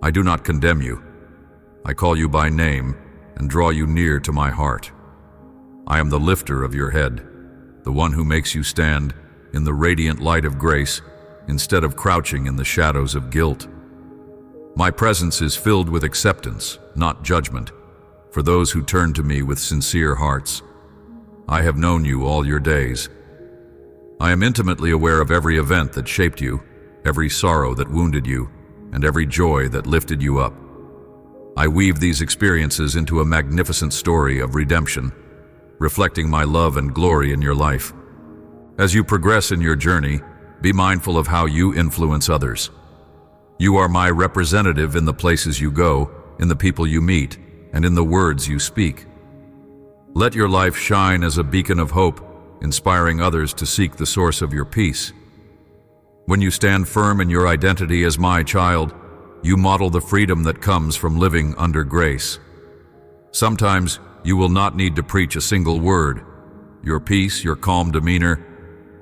I do not condemn you. I call you by name and draw you near to my heart. I am the lifter of your head, the one who makes you stand in the radiant light of grace instead of crouching in the shadows of guilt. My presence is filled with acceptance, not judgment, for those who turn to me with sincere hearts. I have known you all your days. I am intimately aware of every event that shaped you, every sorrow that wounded you, and every joy that lifted you up. I weave these experiences into a magnificent story of redemption, reflecting my love and glory in your life. As you progress in your journey, be mindful of how you influence others. You are my representative in the places you go, in the people you meet, and in the words you speak. Let your life shine as a beacon of hope, inspiring others to seek the source of your peace. When you stand firm in your identity as my child, you model the freedom that comes from living under grace. Sometimes you will not need to preach a single word. Your peace, your calm demeanor,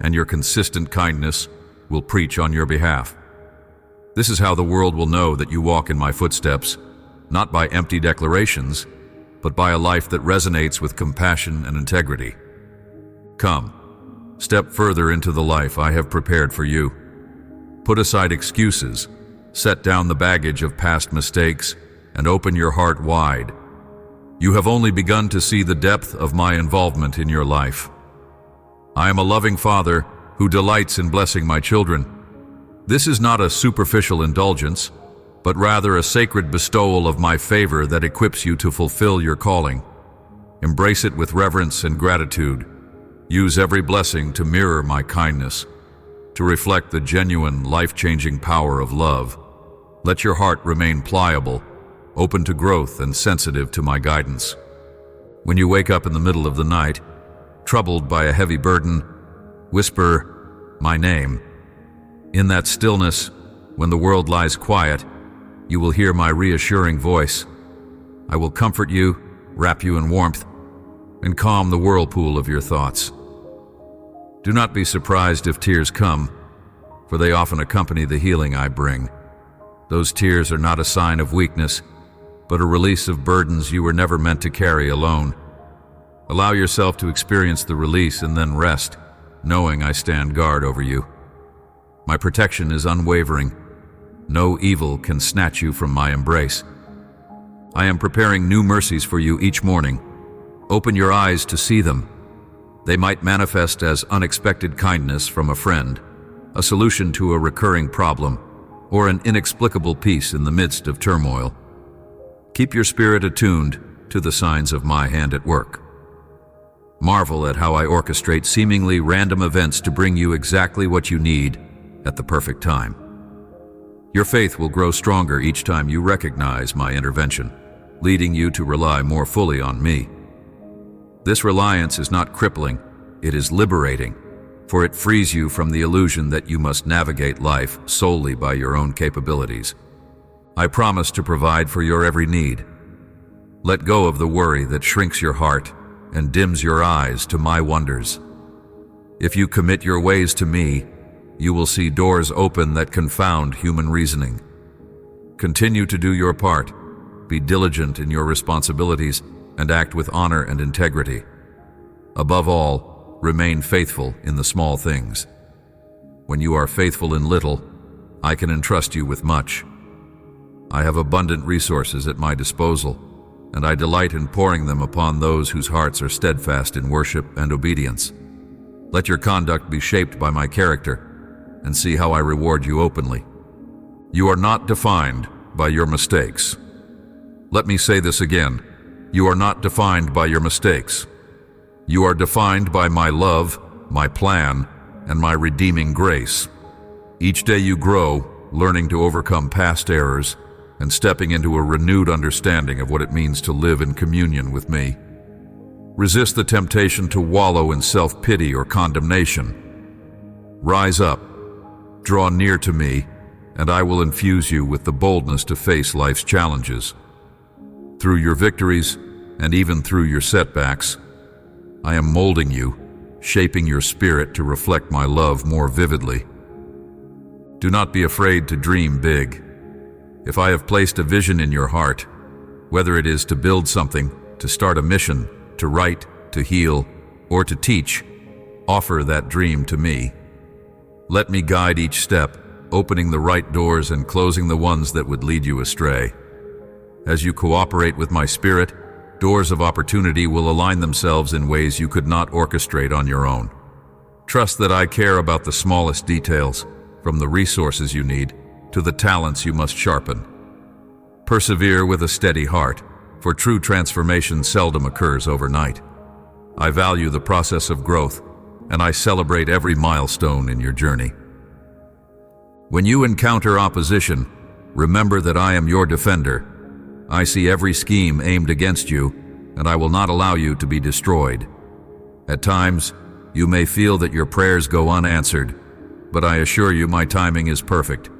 and your consistent kindness will preach on your behalf. This is how the world will know that you walk in my footsteps, not by empty declarations, but by a life that resonates with compassion and integrity. Come, step further into the life I have prepared for you. Put aside excuses, set down the baggage of past mistakes, and open your heart wide. You have only begun to see the depth of my involvement in your life. I am a loving father who delights in blessing my children. This is not a superficial indulgence, but rather a sacred bestowal of my favor that equips you to fulfill your calling. Embrace it with reverence and gratitude. Use every blessing to mirror my kindness, to reflect the genuine, life-changing power of love. Let your heart remain pliable, open to growth and sensitive to my guidance. When you wake up in the middle of the night, troubled by a heavy burden, whisper my name. In that stillness, when the world lies quiet, you will hear my reassuring voice. I will comfort you, wrap you in warmth, and calm the whirlpool of your thoughts. Do not be surprised if tears come, for they often accompany the healing I bring. Those tears are not a sign of weakness, but a release of burdens you were never meant to carry alone. Allow yourself to experience the release and then rest, knowing I stand guard over you. My protection is unwavering. No evil can snatch you from my embrace. I am preparing new mercies for you each morning. Open your eyes to see them. They might manifest as unexpected kindness from a friend, a solution to a recurring problem, or an inexplicable peace in the midst of turmoil. Keep your spirit attuned to the signs of my hand at work. Marvel at how I orchestrate seemingly random events to bring you exactly what you need at the perfect time. Your faith will grow stronger each time you recognize my intervention, leading you to rely more fully on me. This reliance is not crippling, it is liberating, for it frees you from the illusion that you must navigate life solely by your own capabilities. I promise to provide for your every need. Let go of the worry that shrinks your heart and dims your eyes to my wonders. If you commit your ways to me, you will see doors open that confound human reasoning. Continue to do your part, be diligent in your responsibilities, and act with honor and integrity. Above all, remain faithful in the small things. When you are faithful in little, I can entrust you with much. I have abundant resources at my disposal, and I delight in pouring them upon those whose hearts are steadfast in worship and obedience. Let your conduct be shaped by my character, and see how I reward you openly. You are not defined by your mistakes. Let me say this again. You are not defined by your mistakes. You are defined by my love, my plan, and my redeeming grace. Each day you grow, learning to overcome past errors and stepping into a renewed understanding of what it means to live in communion with me. Resist the temptation to wallow in self-pity or condemnation. Rise up, draw near to me, and I will infuse you with the boldness to face life's challenges. Through your victories, and even through your setbacks, I am molding you, shaping your spirit to reflect my love more vividly. Do not be afraid to dream big. If I have placed a vision in your heart, whether it is to build something, to start a mission, to write, to heal, or to teach, offer that dream to me. Let me guide each step, opening the right doors and closing the ones that would lead you astray. As you cooperate with my spirit, doors of opportunity will align themselves in ways you could not orchestrate on your own. Trust that I care about the smallest details, from the resources you need to the talents you must sharpen. Persevere with a steady heart, for true transformation seldom occurs overnight. I value the process of growth, and I celebrate every milestone in your journey. When you encounter opposition, remember that I am your defender. I see every scheme aimed against you, and I will not allow you to be destroyed. At times, you may feel that your prayers go unanswered, but I assure you my timing is perfect.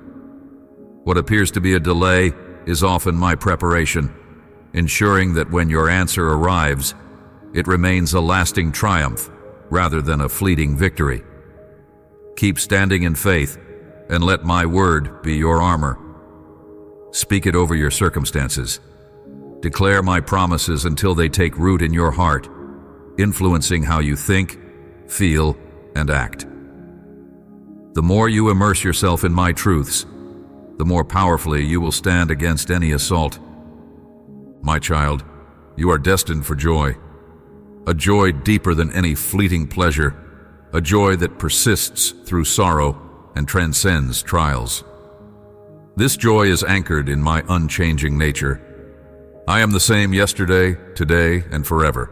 What appears to be a delay is often my preparation, ensuring that when your answer arrives, it remains a lasting triumph rather than a fleeting victory. Keep standing in faith, and let my word be your armor. Speak it over your circumstances. Declare my promises until they take root in your heart, influencing how you think, feel, and act. The more you immerse yourself in my truths, the more powerfully you will stand against any assault. My child, you are destined for joy, a joy deeper than any fleeting pleasure, a joy that persists through sorrow and transcends trials. This joy is anchored in my unchanging nature. I am the same yesterday, today, and forever.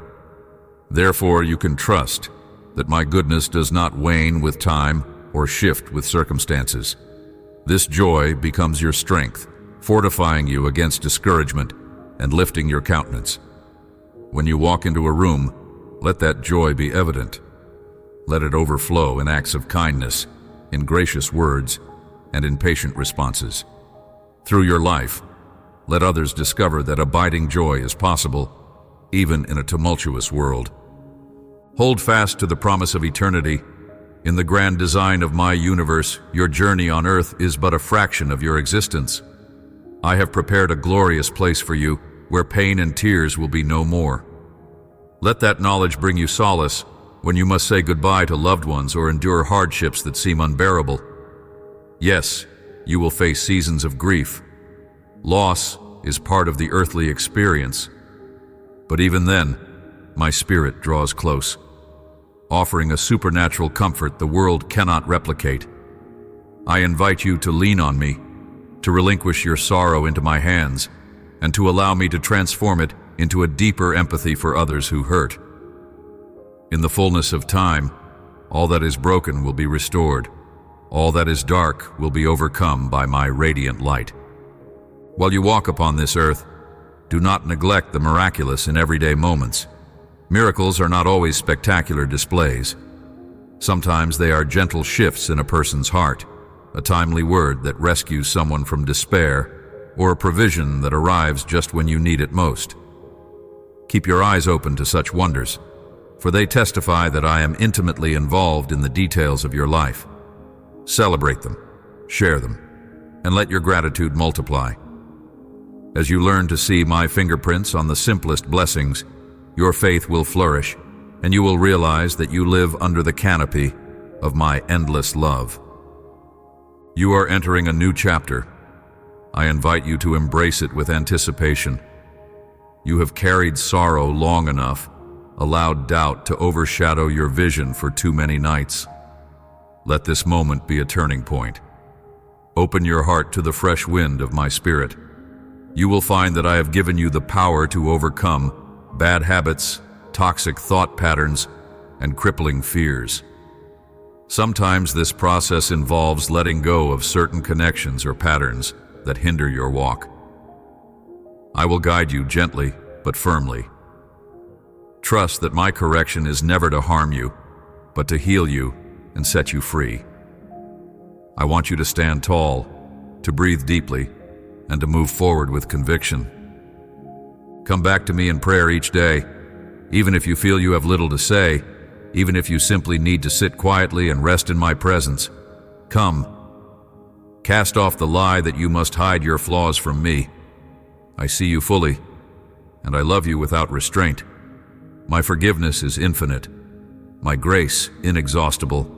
Therefore, you can trust that my goodness does not wane with time or shift with circumstances. This joy becomes your strength, fortifying you against discouragement and lifting your countenance. When you walk into a room, let that joy be evident. Let it overflow in acts of kindness, in gracious words, and in patient responses. Through your life, let others discover that abiding joy is possible, even in a tumultuous world. Hold fast to the promise of eternity. In the grand design of my universe, your journey on earth is but a fraction of your existence. I have prepared a glorious place for you, where pain and tears will be no more. Let that knowledge bring you solace when you must say goodbye to loved ones or endure hardships that seem unbearable. Yes, you will face seasons of grief. Loss is part of the earthly experience. But even then, my spirit draws close, offering a supernatural comfort the world cannot replicate. I invite you to lean on me, to relinquish your sorrow into my hands, and to allow me to transform it into a deeper empathy for others who hurt. In the fullness of time, all that is broken will be restored. All that is dark will be overcome by my radiant light. While you walk upon this earth, do not neglect the miraculous in everyday moments. Miracles are not always spectacular displays. Sometimes they are gentle shifts in a person's heart, a timely word that rescues someone from despair, or a provision that arrives just when you need it most. Keep your eyes open to such wonders, for they testify that I am intimately involved in the details of your life. Celebrate them, share them, and let your gratitude multiply. As you learn to see my fingerprints on the simplest blessings, your faith will flourish, and you will realize that you live under the canopy of my endless love. You are entering a new chapter. I invite you to embrace it with anticipation. You have carried sorrow long enough, allowed doubt to overshadow your vision for too many nights. Let this moment be a turning point. Open your heart to the fresh wind of my spirit. You will find that I have given you the power to overcome bad habits, toxic thought patterns, and crippling fears. Sometimes this process involves letting go of certain connections or patterns that hinder your walk. I will guide you gently but firmly. Trust that my correction is never to harm you, but to heal you and set you free. I want you to stand tall, to breathe deeply, and to move forward with conviction. Come back to me in prayer each day, even if you feel you have little to say, even if you simply need to sit quietly and rest in my presence. Come. Cast off the lie that you must hide your flaws from me. I see you fully, and I love you without restraint. My forgiveness is infinite, my grace inexhaustible.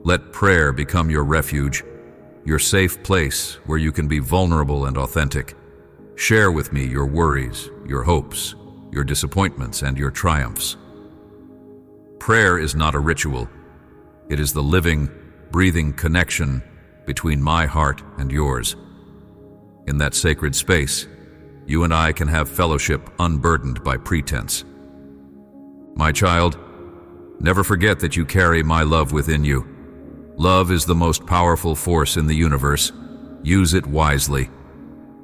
Let prayer become your refuge, your safe place where you can be vulnerable and authentic. Share with me your worries, your hopes, your disappointments, and your triumphs. Prayer is not a ritual. It is the living, breathing connection between my heart and yours. In that sacred space, you and I can have fellowship unburdened by pretense. My child, never forget that you carry my love within you. Love is the most powerful force in the universe. Use it wisely.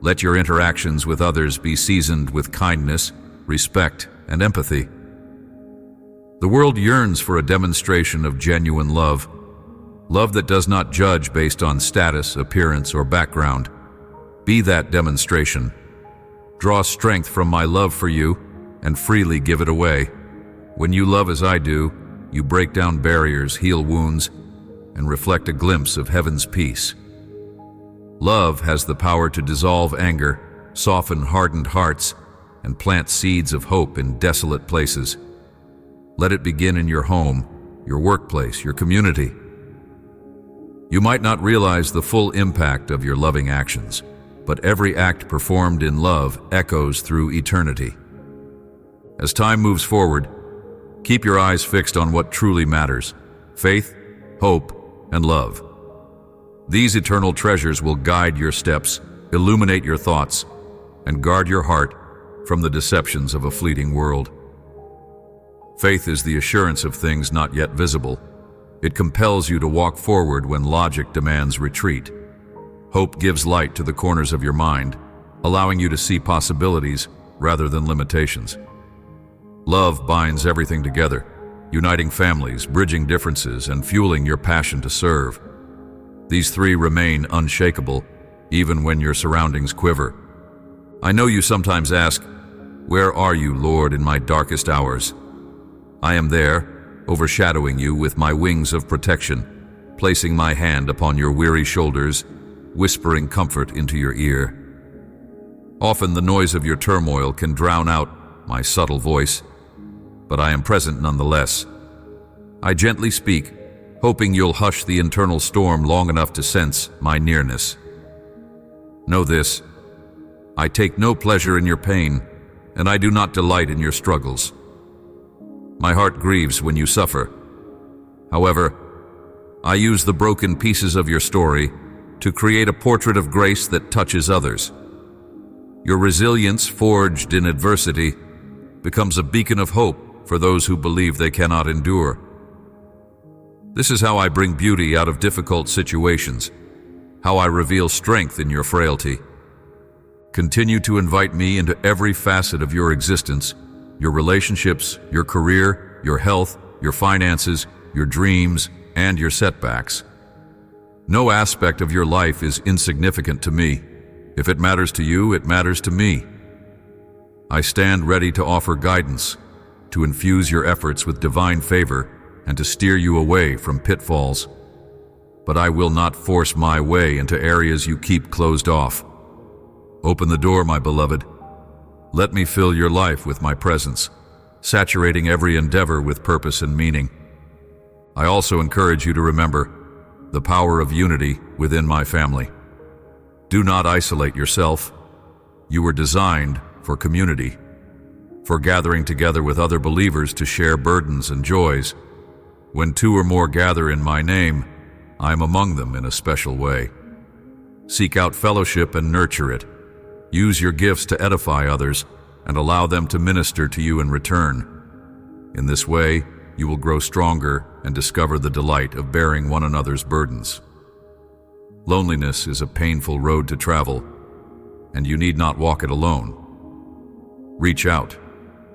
Let your interactions with others be seasoned with kindness, respect, and empathy. The world yearns for a demonstration of genuine love. Love that does not judge based on status, appearance, or background. Be that demonstration. Draw strength from my love for you and freely give it away. When you love as I do, you break down barriers, heal wounds, and reflect a glimpse of heaven's peace. Love has the power to dissolve anger, soften hardened hearts, and plant seeds of hope in desolate places. Let it begin in your home, your workplace, your community. You might not realize the full impact of your loving actions, but every act performed in love echoes through eternity. As time moves forward, keep your eyes fixed on what truly matters: faith, hope, and love. These eternal treasures will guide your steps, illuminate your thoughts, and guard your heart from the deceptions of a fleeting world. Faith is the assurance of things not yet visible. It compels you to walk forward when logic demands retreat. Hope gives light to the corners of your mind, allowing you to see possibilities rather than limitations. Love binds everything together, uniting families, bridging differences, and fueling your passion to serve. These three remain unshakable, even when your surroundings quiver. I know you sometimes ask, "Where are you, Lord, in my darkest hours?" I am there, overshadowing you with my wings of protection, placing my hand upon your weary shoulders, whispering comfort into your ear. Often the noise of your turmoil can drown out my subtle voice, but I am present nonetheless. I gently speak, hoping you'll hush the internal storm long enough to sense my nearness. Know this: I take no pleasure in your pain, and I do not delight in your struggles. My heart grieves when you suffer. However, I use the broken pieces of your story to create a portrait of grace that touches others. Your resilience, forged in adversity, becomes a beacon of hope for those who believe they cannot endure. This is how I bring beauty out of difficult situations, how I reveal strength in your frailty. Continue to invite me into every facet of your existence, your relationships, your career, your health, your finances, your dreams, and your setbacks. No aspect of your life is insignificant to me. If it matters to you, it matters to me. I stand ready to offer guidance, to infuse your efforts with divine favor, and to steer you away from pitfalls. But I will not force my way into areas you keep closed off. Open the door, my beloved. Let me fill your life with my presence, saturating every endeavor with purpose and meaning. I also encourage you to remember the power of unity within my family. Do not isolate yourself. You were designed for community, for gathering together with other believers to share burdens and joys. When two or more gather in my name, I am among them in a special way. Seek out fellowship and nurture it. Use your gifts to edify others and allow them to minister to you in return. In this way, you will grow stronger and discover the delight of bearing one another's burdens. Loneliness is a painful road to travel, and you need not walk it alone. Reach out.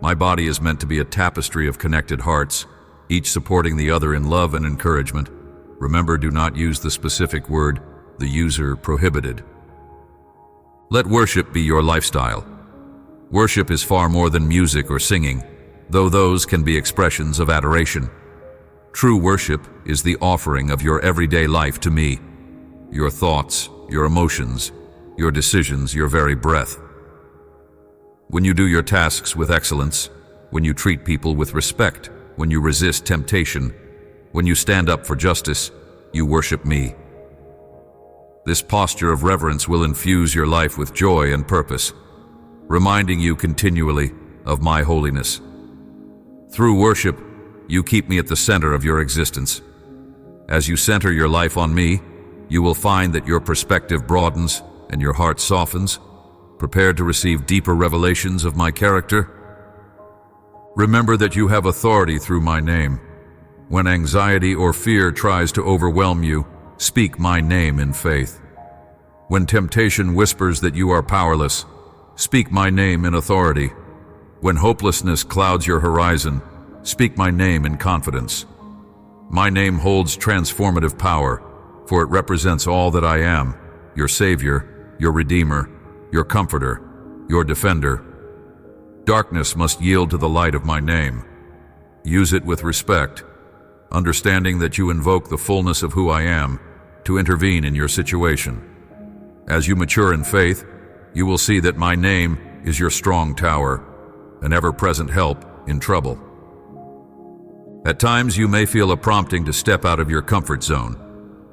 My body is meant to be a tapestry of connected hearts, each supporting the other in love and encouragement. Remember, do not use the specific word, the user prohibited. Let worship be your lifestyle. Worship is far more than music or singing, though those can be expressions of adoration. True worship is the offering of your everyday life to me, your thoughts, your emotions, your decisions, your very breath. When you do your tasks with excellence, when you treat people with respect, when you resist temptation, when you stand up for justice, you worship me. This posture of reverence will infuse your life with joy and purpose, reminding you continually of my holiness. Through worship, you keep me at the center of your existence. As you center your life on me, you will find that your perspective broadens and your heart softens, prepared to receive deeper revelations of my character. Remember that you have authority through my name. When anxiety or fear tries to overwhelm you, speak my name in faith. When temptation whispers that you are powerless, speak my name in authority. When hopelessness clouds your horizon, speak my name in confidence. My name holds transformative power, for it represents all that I am, your Savior, your Redeemer, your Comforter, your Defender. Darkness must yield to the light of my name. Use it with respect, understanding that you invoke the fullness of who I am to intervene in your situation. As you mature in faith, you will see that my name is your strong tower, an ever-present help in trouble. At times you may feel a prompting to step out of your comfort zone,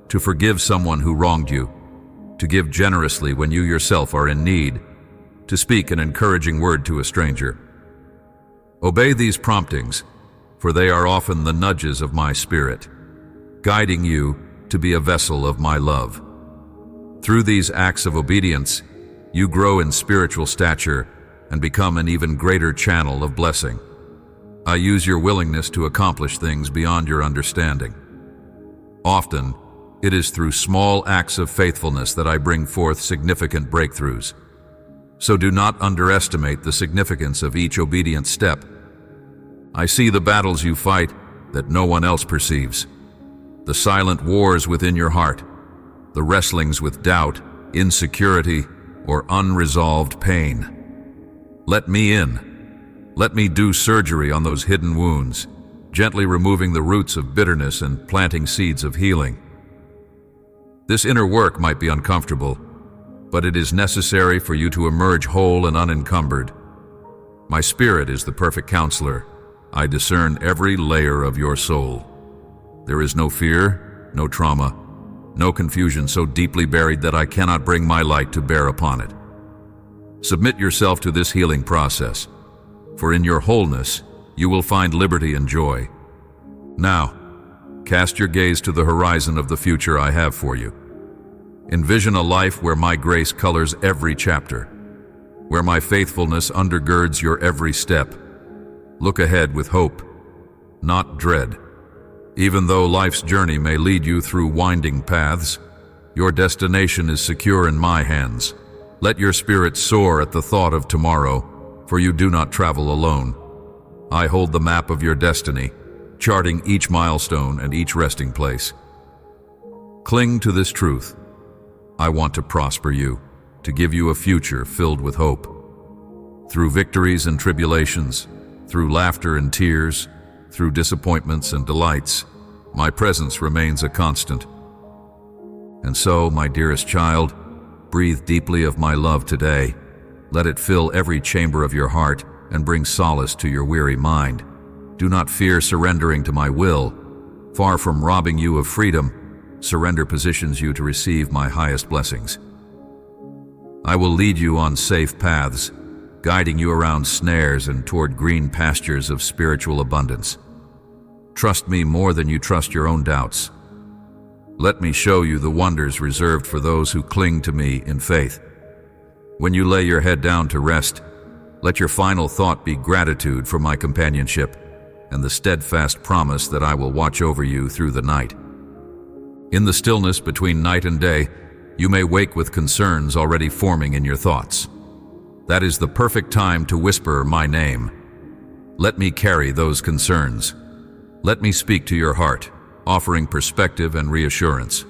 to forgive someone who wronged you, to give generously when you yourself are in need, to speak an encouraging word to a stranger. Obey these promptings, for they are often the nudges of my Spirit, guiding you to be a vessel of my love. Through these acts of obedience, you grow in spiritual stature and become an even greater channel of blessing. I use your willingness to accomplish things beyond your understanding. Often, it is through small acts of faithfulness that I bring forth significant breakthroughs. So do not underestimate the significance of each obedient step. I see the battles you fight that no one else perceives, the silent wars within your heart, the wrestlings with doubt, insecurity, or unresolved pain. Let me in. Let me do surgery on those hidden wounds, gently removing the roots of bitterness and planting seeds of healing. This inner work might be uncomfortable, but it is necessary for you to emerge whole and unencumbered. My spirit is the perfect counselor. I discern every layer of your soul. There is no fear, no trauma, no confusion so deeply buried that I cannot bring my light to bear upon it. Submit yourself to this healing process, for in your wholeness, you will find liberty and joy. Now, cast your gaze to the horizon of the future I have for you. Envision a life where my grace colors every chapter, where my faithfulness undergirds your every step. Look ahead with hope, not dread. Even though life's journey may lead you through winding paths, your destination is secure in my hands. Let your spirit soar at the thought of tomorrow, for you do not travel alone. I hold the map of your destiny, charting each milestone and each resting place. Cling to this truth. I want to prosper you, to give you a future filled with hope. Through victories and tribulations, through laughter and tears, through disappointments and delights, my presence remains a constant. And so, my dearest child, breathe deeply of my love today. Let it fill every chamber of your heart and bring solace to your weary mind. Do not fear surrendering to my will. Far from robbing you of freedom, surrender positions you to receive my highest blessings. I will lead you on safe paths, guiding you around snares and toward green pastures of spiritual abundance. Trust me more than you trust your own doubts. Let me show you the wonders reserved for those who cling to me in faith. When you lay your head down to rest, let your final thought be gratitude for my companionship and the steadfast promise that I will watch over you through the night. In the stillness between night and day, you may wake with concerns already forming in your thoughts. That is the perfect time to whisper my name. Let me carry those concerns. Let me speak to your heart, offering perspective and reassurance.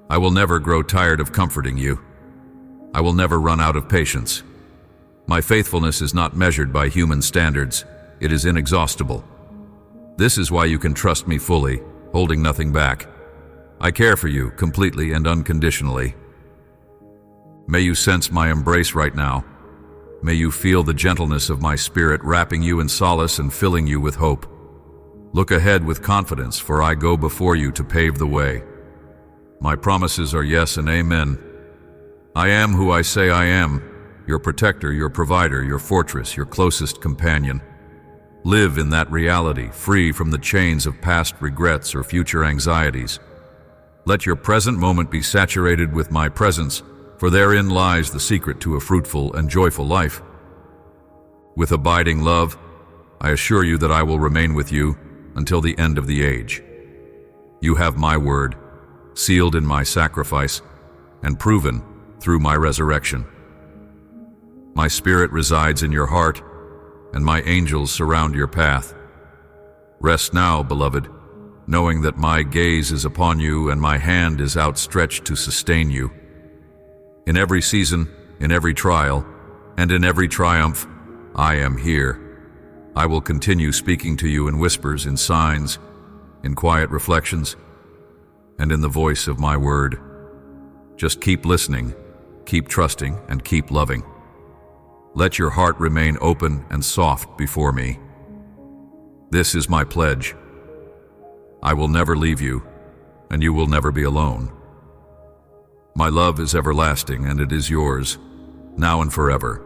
I will never grow tired of comforting you. I will never run out of patience. My faithfulness is not measured by human standards. It is inexhaustible. This is why you can trust me fully, holding nothing back. I care for you completely and unconditionally. May you sense my embrace right now. May you feel the gentleness of my spirit wrapping you in solace and filling you with hope. Look ahead with confidence, for I go before you to pave the way. My promises are yes and amen. I am who I say I am, your protector, your provider, your fortress, your closest companion. Live in that reality, free from the chains of past regrets or future anxieties. Let your present moment be saturated with my presence, for therein lies the secret to a fruitful and joyful life. With abiding love, I assure you that I will remain with you until the end of the age. You have my word, sealed in my sacrifice, and proven through my resurrection. My spirit resides in your heart, and my angels surround your path. Rest now, beloved, knowing that my gaze is upon you and my hand is outstretched to sustain you. In every season, in every trial, and in every triumph, I am here. I will continue speaking to you in whispers, in signs, in quiet reflections, and in the voice of my word. Just keep listening, keep trusting, and keep loving. Let your heart remain open and soft before me. This is my pledge. I will never leave you, and you will never be alone. My love is everlasting, and it is yours, now and forever.